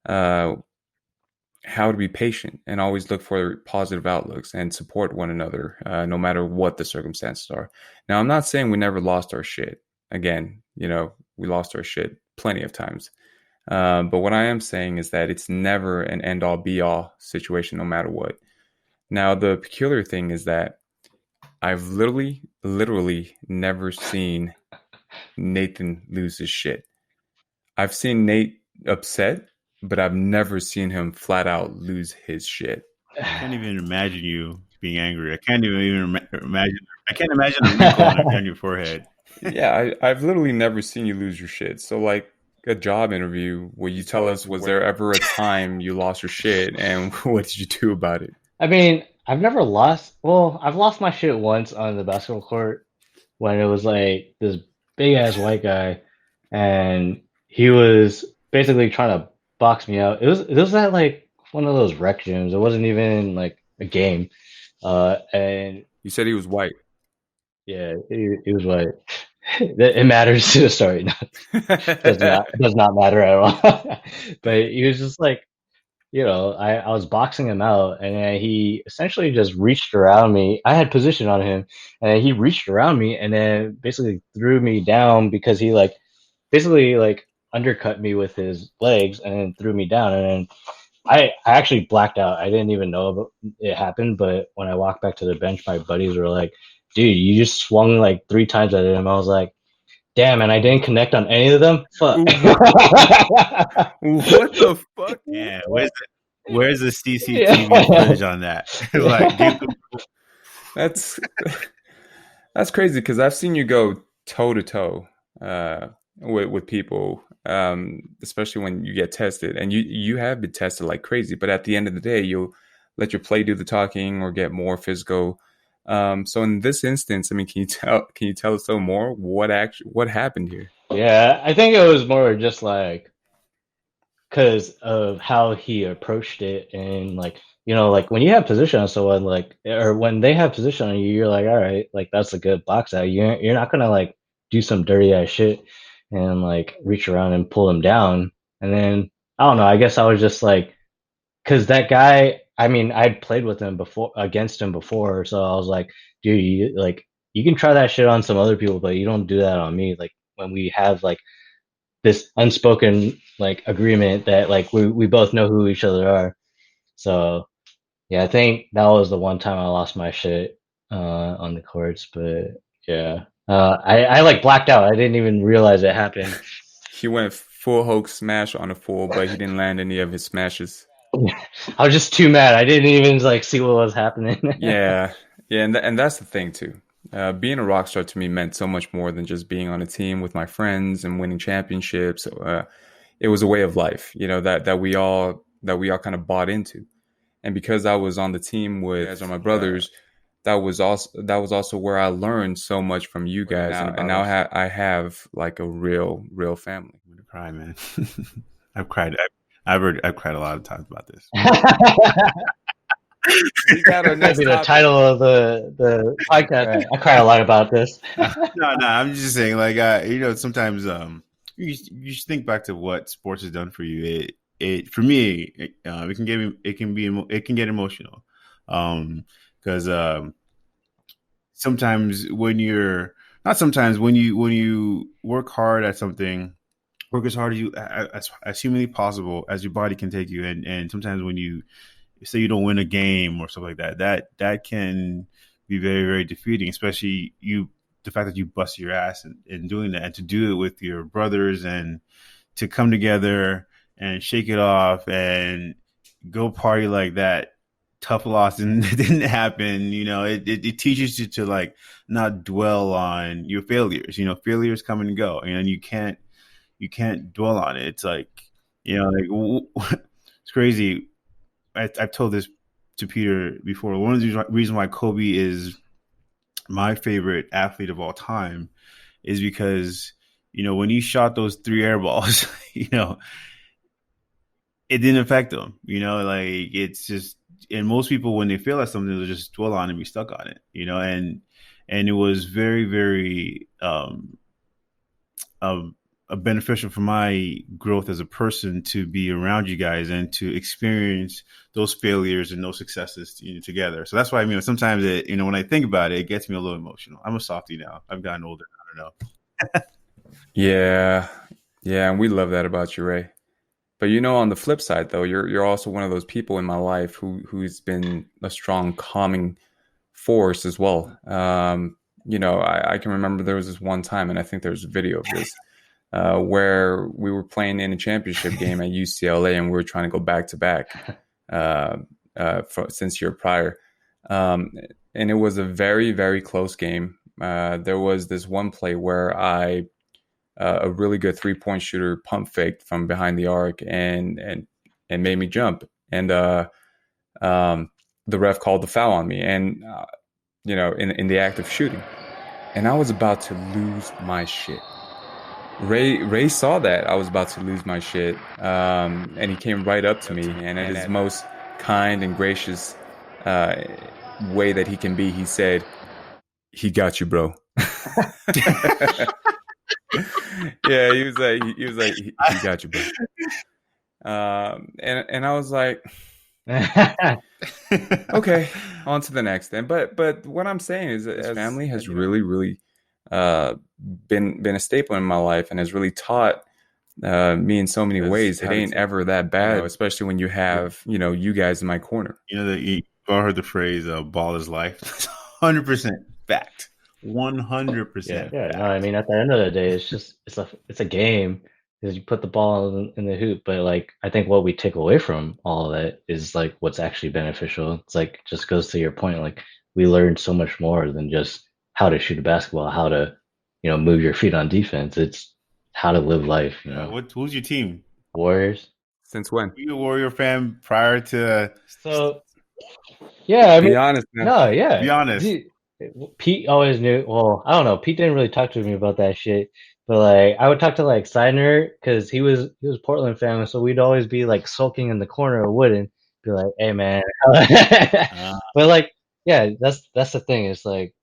how to be patient and always look for positive outlooks and support one another, no matter what the circumstances are. Now, I'm not saying we never lost our shit. Again, we lost our shit plenty of times. But what I am saying is that it's never an end-all be-all situation, no matter what. Now, the peculiar thing is that I've literally never seen Nathan lose his shit. I've seen Nate upset, but I've never seen him flat out lose his shit. I can't even imagine you being angry. I can't even imagine. I can't imagine a wrinkle on your forehead. Yeah, I've literally never seen you lose your shit. So, like a job interview, will you tell us, was there ever a time you lost your shit, and what did you do about it? I mean, I've never lost. Well, I've lost my shit once on the basketball court when it was like this big ass white guy, and he was basically trying to box me out. It was at like one of those rec gyms. It wasn't even like a game. And You said he was white. yeah, he was white. It matters to the story. No, does not matter at all. But he was just like, I was boxing him out, and then he essentially just reached around me. I had position on him, and then he reached around me, and then basically threw me down because he like basically like undercut me with his legs, and then threw me down, and then I actually blacked out. I didn't even know it happened, but when I walked back to the bench, my buddies were like, "Dude, you just swung like 3 times at him." I was like, "Damn, and I didn't connect on any of them. Fuck." What the fuck? Yeah, where's the CCTV footage on that? Like, that's crazy because I've seen you go toe to toe with people, especially when you get tested, and you have been tested like crazy. But at the end of the day, you'll let your play do the talking or get more physical. So in this instance, I mean, can you tell us a little more what happened here? Yeah, I think it was more just like because of how he approached it, and like like when you have position on someone, like, or when they have position on you, you're like, all right, like that's a good box out. You're not gonna like do some dirty ass shit and like reach around and pull him down. And then I don't know. I guess I was just like, because that guy. I mean, I'd played with him before, against him before, so I was like, dude, you can try that shit on some other people, but you don't do that on me. Like when we have like this unspoken like agreement that like we both know who each other are. So yeah, I think that was the one time I lost my shit on the courts. But yeah, I like blacked out. I didn't even realize it happened. He went full Hulk smash on a fool, but he didn't land any of his smashes. I was just too mad. I didn't even like see what was happening. Yeah, and that's the thing too. Being a rock star to me meant so much more than just being on a team with my friends and winning championships. It was a way of life, that we all kind of bought into. And because I was on the team with as are my brothers, that was also where I learned so much from you guys. And now I have like a real family. I'm gonna cry, man. I've cried. I've cried a lot of times about this. We got our next That'd be the title of the podcast. I cried a lot about this. No, I'm just saying, like, sometimes you should think back to what sports has done for you. It for me, it can get emotional, because sometimes when you work hard at something, work as hard as you as humanly possible as your body can take you, and sometimes when you say you don't win a game or stuff like that can be very, very defeating, especially the fact that you bust your ass in doing that, and to do it with your brothers and to come together and shake it off and go party like that. Tough loss and it didn't happen. It teaches you to like not dwell on your failures. Failures come and go, and you can't dwell on it. It's like, it's crazy. I've told this to Peter before. One of the reasons why Kobe is my favorite athlete of all time is because, when he shot those 3 air balls, it didn't affect him. Like it's just, and most people, when they fail at something, they'll just dwell on it and be stuck on it, and it was very, very beneficial for my growth as a person to be around you guys and to experience those failures and those successes together. So that's why sometimes when I think about it, it gets me a little emotional. I'm a softie now. I've gotten older. I don't know. Yeah, and we love that about you, Ray. But on the flip side, though, you're also one of those people in my life who's been a strong calming force as well. I can remember there was this one time, and I think there's a video of this. Where we were playing in a championship game at UCLA, and we were trying to go back to back since year prior, and it was a very, very close game. There was this one play where a really good 3-point shooter pump faked from behind the arc and made me jump, and the ref called the foul on me, and in the act of shooting, and I was about to lose my shit. Ray saw that I was about to lose my shit, and he came right up to me, and in his most kind and gracious way that he can be, he said, "He got you, bro." Yeah, he got you, bro. And I was like, okay, on to the next then. But what I'm saying is that his family has really uh been a staple in my life and has really taught me in so many ways. It ain't ever that bad, especially when you have, you guys in my corner. You've all heard the phrase ball is life. 100% fact. 100% Yeah, fact. no, I mean, at the end of the day, it's a game because you put the ball in the hoop. But like, I think what we take away from all of that is like what's actually beneficial. It's like just goes to your point. Like we learned so much more than just how to shoot a basketball, how to, move your feet on defense. It's how to live life. Who's your team? Warriors. Since when? Were you a Warrior fan prior to? So yeah, I mean, Be honest, man. no, yeah. Be honest. Dude, Pete always knew. Well, I don't know. Pete didn't really talk to me about that shit, but like I would talk to like Seidner because he was Portland fan, so we'd always be like sulking in the corner of Wooden, be like, "Hey, man." But like, yeah, that's the thing. It's like,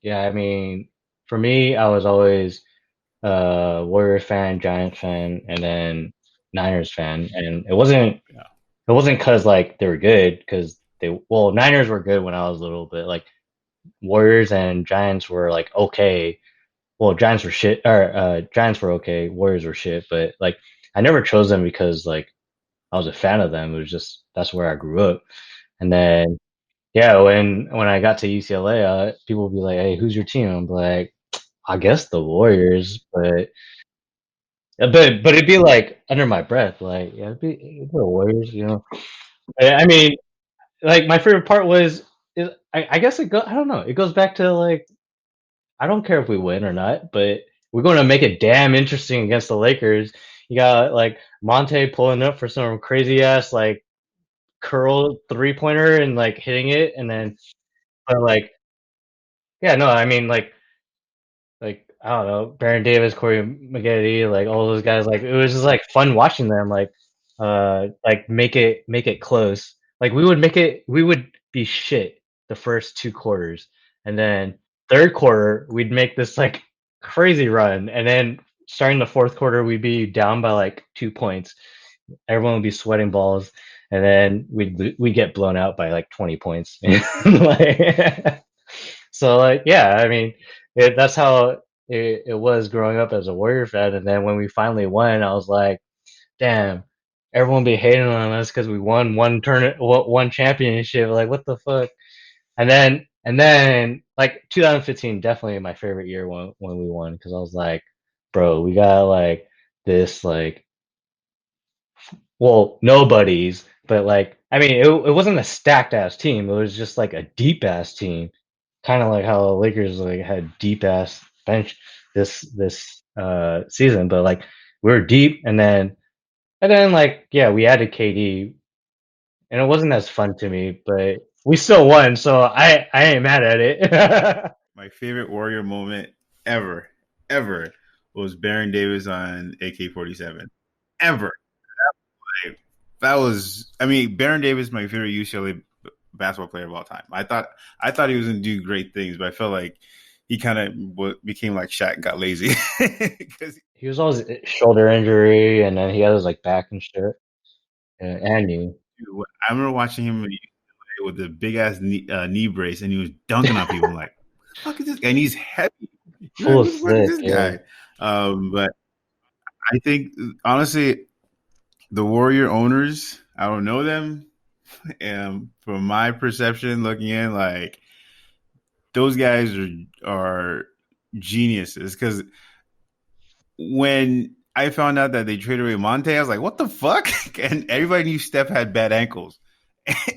yeah, I mean, for me, I was always Warrior fan, Giant fan, and then Niners fan, and it wasn't because like they were good because Niners were good when I was little, but like Warriors and Giants were like okay. Well, Giants were shit, or Giants were okay. Warriors were shit, but like I never chose them because like I was a fan of them. It was just that's where I grew up. And then yeah, when I got to UCLA, people would be like, "Hey, who's your team?" I'm like, "I guess the Warriors," but it'd be like under my breath, like yeah, it'd be the Warriors. I mean, like my favorite part I guess I don't know. It goes back to like I don't care if we win or not, but we're going to make it damn interesting against the Lakers. You got like Monte pulling up for some crazy ass like curl 3-pointer and like hitting it, and then but like yeah, no, I mean like I don't know, Baron Davis, Corey Maggette, like all those guys, like it was just like fun watching them like make it close. Like we would be shit the first 2 quarters, and then third quarter we'd make this like crazy run, and then starting the fourth quarter we'd be down by like 2 points. Everyone would be sweating balls, and then we'd get blown out by like 20 points. Like, so like yeah, I mean that's how it was growing up as a Warrior fan, and then when we finally won, I was like, damn, everyone be hating on us because we won one championship. Like what the fuck? And then like 2015, definitely my favorite year when we won because I was like, bro, we got like this like nobodies, but like I mean it wasn't a stacked ass team. It was just like a deep ass team, kind of like how the Lakers like had deep ass bench this season. But like we were deep, and then like yeah, we added KD, and it wasn't as fun to me, but we still won, so I ain't mad at it. My favorite Warrior moment ever was Baron Davis on AK-47. Ever. That was, I mean, Baron Davis, my favorite UCLA basketball player of all time. I thought he was going to do great things, but I felt like he kind of became like Shaq and got lazy. He was always shoulder injury, and then he had his like back and shit, and knee. I remember watching him with the big ass knee brace, and he was dunking on people. I'm like, what the fuck is this guy? And he's heavy. Full of What is this slick, yeah. guy? But I think honestly, the Warrior owners, I don't know them. And from my perception, looking in, like those guys are geniuses. Because when I found out that they traded away Monte, I was like, "What the fuck?" And everybody knew Steph had bad ankles.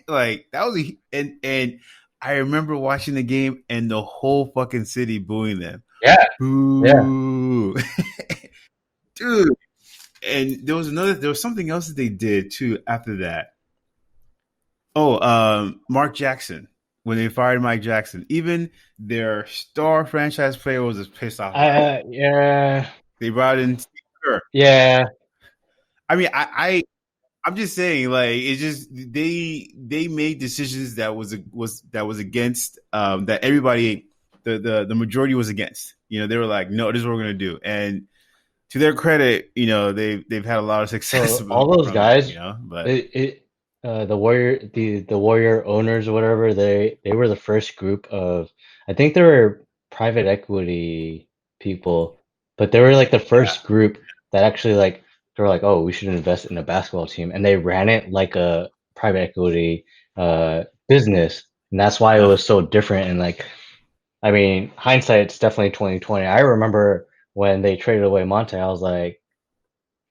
Like that was and I remember watching the game and the whole fucking city booing them. Yeah, Boo. Dude. And there was something else that they did too after that. Oh, Mark Jackson. When they fired Mike Jackson, even their star franchise player was just pissed off. Yeah. They brought in Steve Kerr. Yeah. I mean, I'm just saying, like, it's just they made decisions that was against that everybody the majority was against. They were like, no, this is what we're gonna do. And to their credit, they've had a lot of success. So all those guys, but the Warrior owners or whatever, they were the first group of, I think they were private equity people, but they were like the first group that actually like they were like, oh, we should invest in a basketball team, and they ran it like a private equity business, and that's why it was so different. And like, I mean, hindsight, it's definitely 2020. I remember when they traded away Monte, I was like,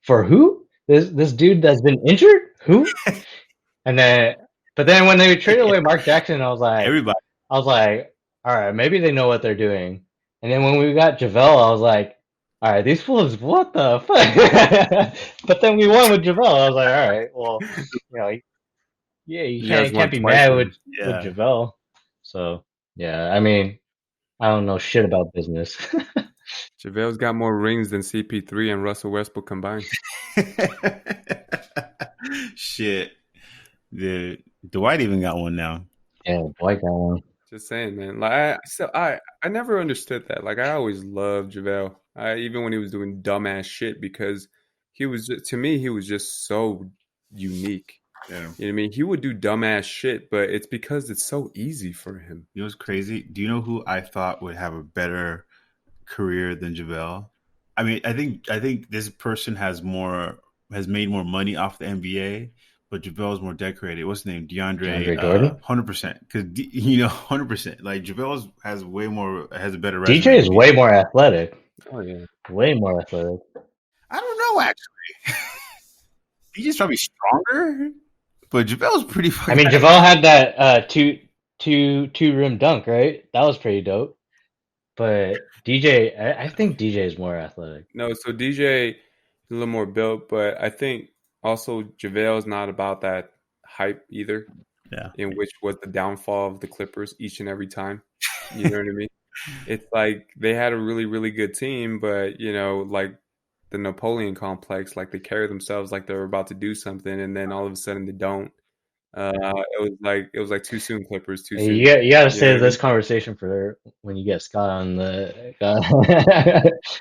for who? This dude that's been injured? Who? And then, but then when they traded away Mark Jackson, I was like, everybody. I was like, all right, maybe they know what they're doing. And then when we got JaVale, I was like, all right, these fools, what the fuck? But then we won with JaVale. I was like, all right, well, you can't be mad with JaVale. So yeah, I mean, I don't know shit about business. JaVale's got more rings than CP3 and Russell Westbrook combined. Shit. Dwight even got one now. Yeah, Dwight got one. Just saying, man. Like I never understood that. Like I always loved JaVale. Even when he was doing dumbass shit, because he was to me he was just so unique. Yeah. You know what I mean? He would do dumbass shit, but it's because it's so easy for him. You know what's crazy? Do you know who I thought would have a better career than JaVale? I mean, I think this person has made more money off the NBA, but JaVale's more decorated. What's his name? DeAndre Jordan? 100%. Because 100%. Like JaVale has a better resume. DJ is way more athletic. Oh yeah, way more athletic. I don't know actually. DJ's probably stronger, but JaVale's pretty fucking. I mean, JaVale had that two rim dunk, right? That was pretty dope. But DJ, I think DJ is more athletic. No, so DJ is a little more built, but I think also JaVale is not about that hype either. Yeah. In which was the downfall of the Clippers each and every time. You know what I mean? It's like they had a really, really good team, but like the Napoleon complex, like they carry themselves like they're about to do something, and then all of a sudden they don't. It was like too soon, Clippers. Too soon. You got to save this conversation for when you get Scott on the.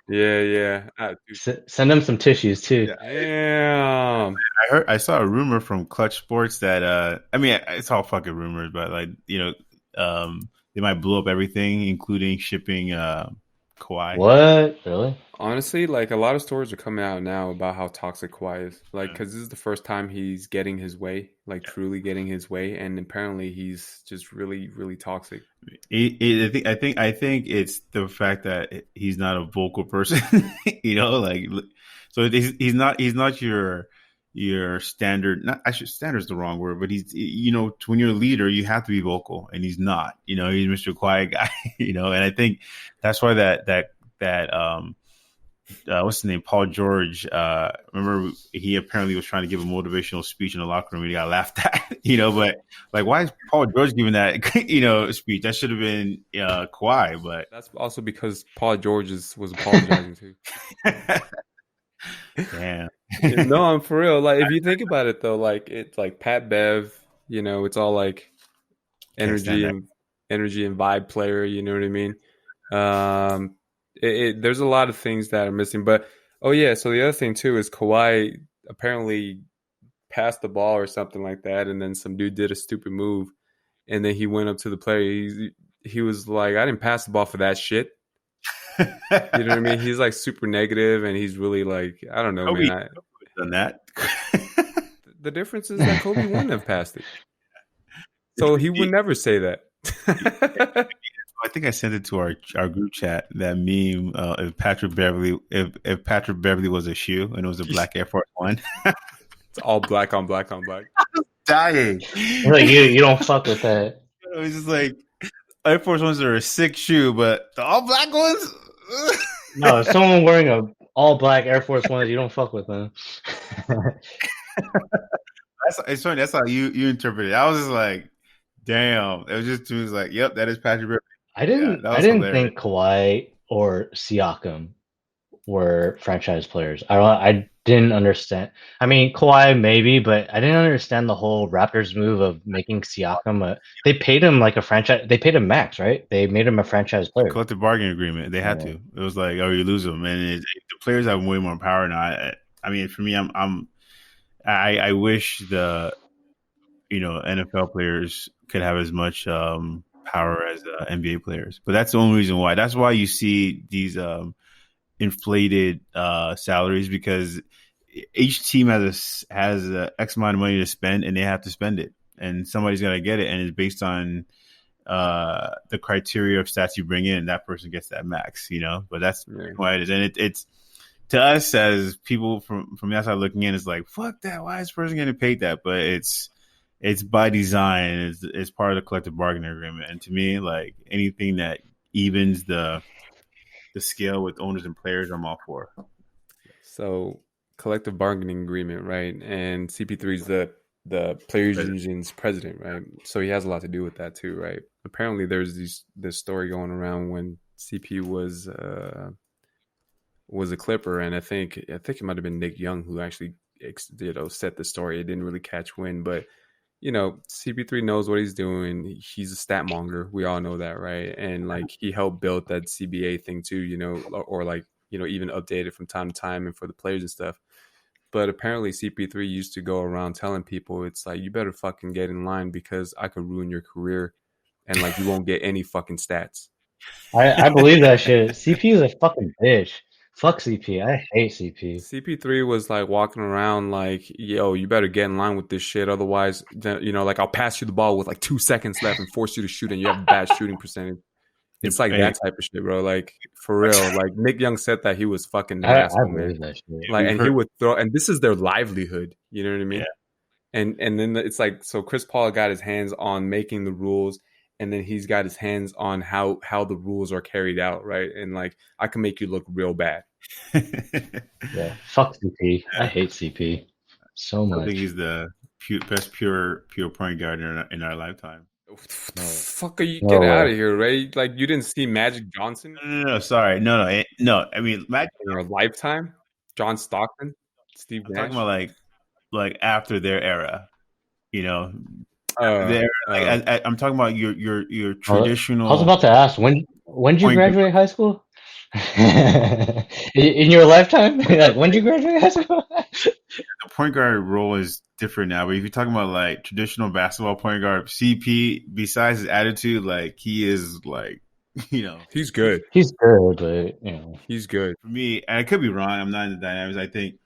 Yeah. Send him some tissues too. Damn. I saw a rumor from Clutch Sports that I mean it's all fucking rumors, but like they might blow up everything, including shipping Kawhi. What? Really? Honestly, like a lot of stories are coming out now about how toxic Kawhi is. Like, because this is the first time he's getting his way, like truly getting his way, and apparently he's just really, really toxic. I think it's the fact that he's not a vocal person. Like so he's not your standard. Not actually, standard is the wrong word, but he's when you're a leader, you have to be vocal, and he's not. He's Mr. Quiet guy. And I think that's why that what's his name? Paul George. Remember, he apparently was trying to give a motivational speech in the locker room. And he got laughed at. But like, why is Paul George giving that? Speech that should have been Kawhi. But that's also because Paul George was apologizing too. Damn. No, I'm for real. Like, if you think about it, though, like it's like Pat Bev. It's all like energy and vibe player. You know what I mean? There's a lot of things that are missing. But so the other thing too is Kawhi apparently passed the ball or something like that, and then some dude did a stupid move, and then he went up to the player. He was like, "I didn't pass the ball for that shit." You know what I mean? He's like super negative, and he's really like, I don't know, Kobe man. Done that. The difference is that Kobe wouldn't have passed it, so he would never say that. I think I sent it to our group chat, that meme. If Patrick Beverly was a shoe and it was a black Air Force One, it's all black on black on black. Dying. Like you don't fuck with that. It's just like Air Force Ones are a sick shoe, but the all black ones. No, if someone wearing a all black Air Force Ones, you don't fuck with them. It's funny. That's how you interpret it. I was just like, damn. It was just like, yep, that is Patrick Beverly. I didn't think Kawhi or Siakam were franchise players. I didn't understand. I mean, Kawhi maybe, but I didn't understand the whole Raptors move of making Siakam they paid him like a franchise. They paid him max, right? They made him a franchise player. Collective bargaining agreement. They had to. It was like, oh, you lose them, and the players have way more power now. I mean, for me, I wish the NFL players could have as much power as NBA players, but that's the only reason why. That's why you see these inflated salaries, because each team has a X amount of money to spend, and they have to spend it, and somebody's gonna get it, and it's based on the criteria of stats you bring in, and that person gets that max. But that's why it is, and it's to us as people from the outside looking in, it's like, fuck that. Why is this person getting paid that? But it's by design. It's part of the collective bargaining agreement. And to me, like, anything that evens the scale with owners and players, I'm all for. So collective bargaining agreement, right? And CP3 is the players union's president, right? So he has a lot to do with that too, right? Apparently, there's this story going around when CP was a Clipper, and I think it might have been Nick Young who actually set the story. It didn't really catch wind, but CP3 knows what he's doing. He's a stat monger. We all know that, right? And like, he helped build that CBA thing too, or like, even update it from time to time and for the players and stuff. But apparently CP3 used to go around telling people, it's like, you better fucking get in line because I could ruin your career and like, you won't get any fucking stats. I believe that shit. CP is a fucking bitch. Fuck CP. I hate CP. CP3 was like walking around like, yo, you better get in line with this shit. Otherwise, like, I'll pass you the ball with like 2 seconds left and force you to shoot, and you have a bad shooting percentage. It's like that type of shit, bro. Like, for real. Like, Nick Young said that he was fucking asshole, man. That shit. Like, and he would throw, and this is their livelihood. You know what I mean? Yeah. And then it's like, so Chris Paul got his hands on making the rules, and then he's got his hands on how the rules are carried out, right? And like, I can make you look real bad. Yeah, fuck CP. I hate CP so much. I think he's the best pure point guard in our lifetime. What the fuck are you? Get out of here, right? Like, you didn't see Magic Johnson? No, sorry. No. I mean, Magic in your lifetime? John Stockton? Steve Nash? I'm talking about like after their era, I'm talking about your traditional. I was about to ask, when did you graduate high school? In your lifetime? Like, when did you graduate high school? The point guard role is different now, but if you're talking about like traditional basketball point guard, CP, besides his attitude, like, he is like, he's good. He's good, but he's good. For me, and I could be wrong, I'm not in the dynamics. I think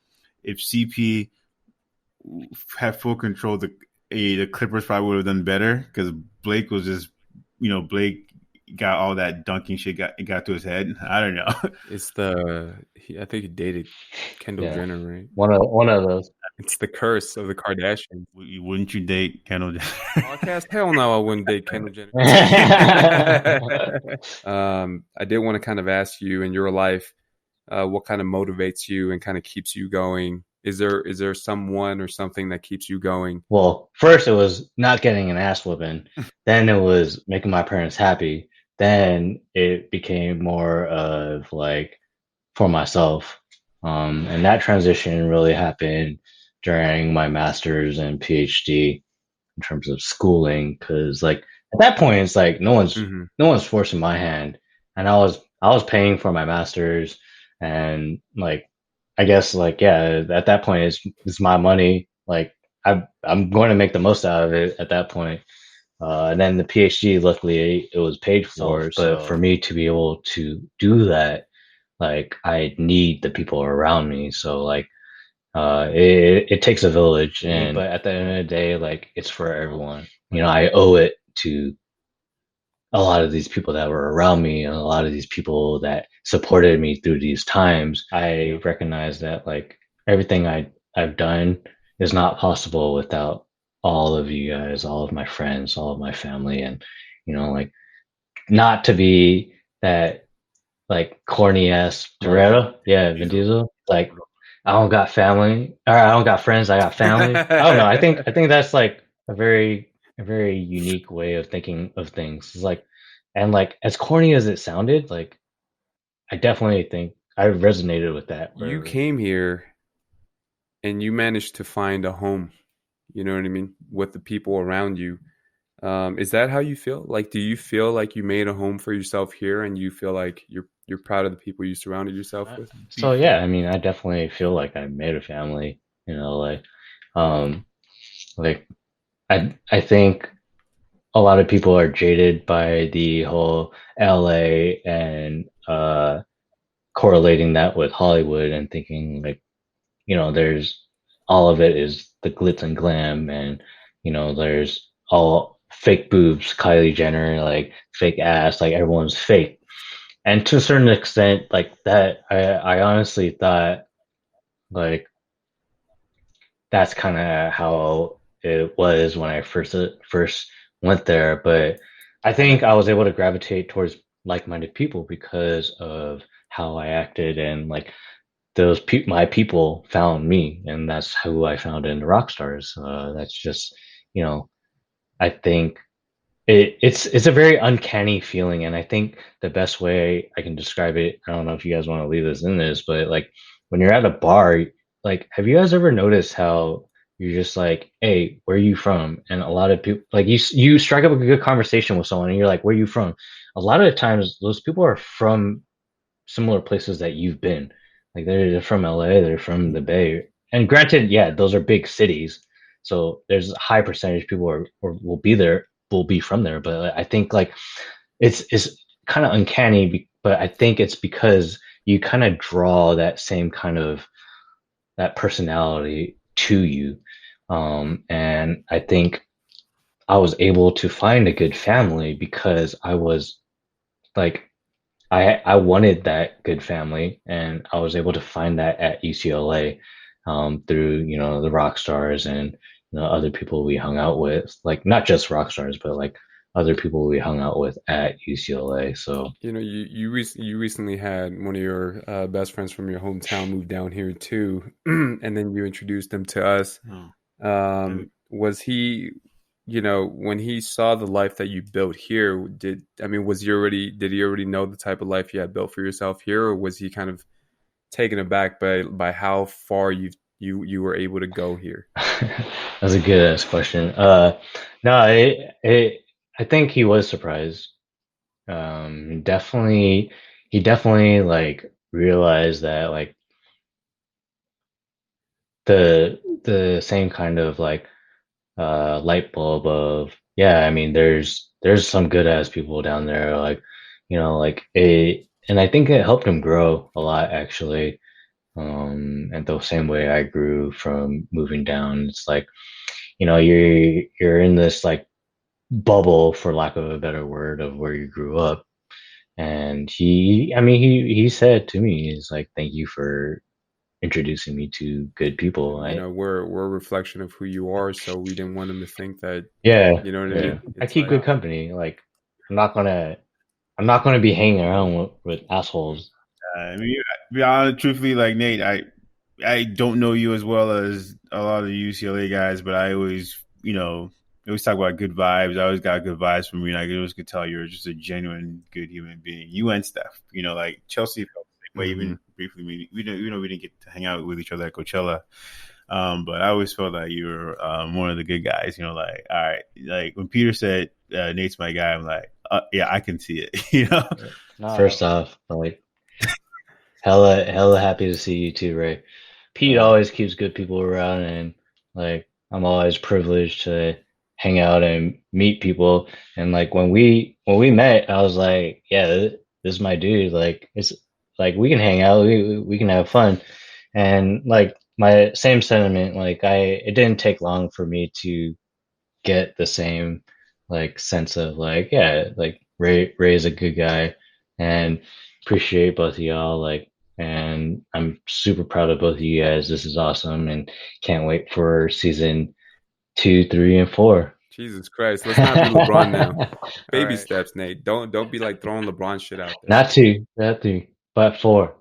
if CP had full control, the Clippers probably would have done better, because Blake was just, Blake got all that dunking shit got to his head. I don't know. It's I think he dated Kendall Jenner, right? One of those. It's the curse of the Kardashians. Wouldn't you date Kendall Jenner? Podcast? Hell no, I wouldn't date Kendall Jenner. I did want to kind of ask you, in your life, what kind of motivates you and kind of keeps you going? Is there someone or something that keeps you going? Well, first it was not getting an ass whooping. Then it was making my parents happy. Then it became more of like for myself. And that transition really happened during my master's and PhD in terms of schooling. Cause like at that point, it's like no one's forcing my hand. And I was paying for my master's, and like, I guess like, yeah, at that point it's my money. Like, I'm going to make the most out of it at that point. And then the PhD, luckily, it was paid for. But for me to be able to do that, like, I need the people around me. So like, it takes a village. But at the end of the day, like, it's for everyone. I owe it to a lot of these people that were around me, and a lot of these people that supported me through these times. I recognize that like everything I've done is not possible without all of you guys, all of my friends, all of my family. And like, not to be that like corny ass Toretto, Vin Diesel, like, I don't got family, or I don't got friends, I got family. I don't know. I think that's like a very unique way of thinking of things. It's like, and like, as corny as it sounded, like, I definitely think I resonated with that. You came here and you managed to find a home, you know what I mean, with the people around you. Is that how you feel? Like, do you feel like you made a home for yourself here, and you feel like you're proud of the people you surrounded yourself with? So yeah, I mean, I definitely feel like I made a family. You know, um, like I think a lot of people are jaded by the whole LA and correlating that with Hollywood and thinking like, you know, there's all of it is the glitz and glam, and you know, there's all fake boobs, Kylie Jenner, like fake ass, like everyone's fake. And to a certain extent, like that, I honestly thought like that's kind of how it was when I first went there. But I think I was able to gravitate towards like-minded people because of how I acted, and like my people found me, and that's who I found in the rock stars. That's just, you know, I think it's a very uncanny feeling, and I think the best way I can describe it, I don't know if you guys want to leave this in this, but like when you're at a bar, like have you guys ever noticed how you're just like, hey, where are you from? And a lot of people like you strike up a good conversation with someone and you're like, where are you from? A lot of the times those people are from similar places that you've been. Like they're from LA, they're from the Bay. And granted, yeah, those are big cities. So there's a high percentage of people or will be there, will be from there. But I think like it's kind of uncanny, but I think it's because you kind of draw that same kind of that personality to you. And I think I was able to find a good family because I was like I wanted that good family, and I was able to find that at UCLA through you know the rock stars and you know other people we hung out with, like not just rock stars, but like other people we hung out with at UCLA. So You know, you recently had one of your best friends from your hometown move down here too, and then you introduced him to us. Oh, Was he, you know, when he saw the life that you built here, did he already know the type of life you had built for yourself here, or was he kind of taken aback by how far you were able to go here? that's a good ass question. No, I think he was surprised. Definitely, he definitely like realized that like the same kind of like light bulb of yeah, I mean there's some good ass people down there, like you know like it, and I think it helped him grow a lot actually. And the same way I grew from moving down, it's like you know you're in this like bubble, for lack of a better word, of where you grew up. And I mean he said to me, he's like, thank you for introducing me to good people. You I know, we're a reflection of who you are, so we didn't want him to think that, Yeah, you know what I yeah, mean? I It's keep like, good company. Like I'm not gonna I'm not gonna be hanging around with assholes. I mean, to be honest, truthfully, like Nate, I don't know you as well as a lot of the UCLA guys, but I always, you know, always talk about good vibes. I always got good vibes from you. And I always could tell you're just a genuine good human being. You and Steph, you know, like Chelsea felt the same way. Even briefly, we didn't, you know, we didn't get to hang out with each other at Coachella. But I always felt like you were one of the good guys. You know, like all right, like when Peter said Nate's my guy, I'm like, yeah, I can see it. You know, First off, like hella happy to see you too, Ray. Pete uh, always keeps good people around, and like I'm always privileged to hang out and meet people. And like when we met, I was like, yeah, this is my dude. Like it's like we can hang out, we can have fun. And like my same sentiment, like it didn't take long for me to get the same like sense of like yeah, like Ray's a good guy, and appreciate both of y'all, like, and I'm super proud of both of you guys. This is awesome, and can't wait for season 2, 3, and 4. Jesus Christ, let's not be LeBron now. all Baby right. steps, Nate. Don't be like throwing LeBron shit out there. Not 2, not 3, but 4.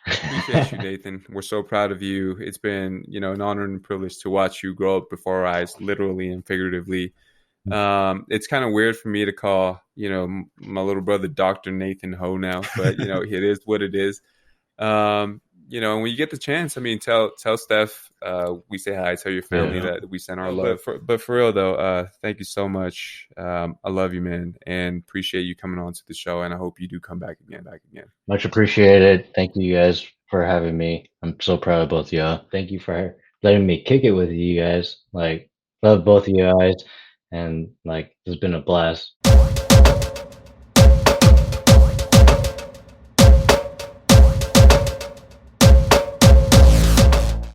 Appreciate you, Nathan. We're so proud of you. It's been, you know, an honor and privilege to watch you grow up before our eyes, literally and figuratively. It's kind of weird for me to call, you know, my little brother Dr. Nathan Ho now, but you know, it is what it is. You know, and when you get the chance, I mean, tell Steph we say hi, tell your family Yeah. that we send our love. But for real though, thank you so much. I love you, man, and appreciate you coming on to the show. And I hope you do come back again, Much appreciated. Thank you guys for having me. I'm so proud of both of y'all. Thank you for letting me kick it with you guys. Like, love both of you guys. And like, it's been a blast.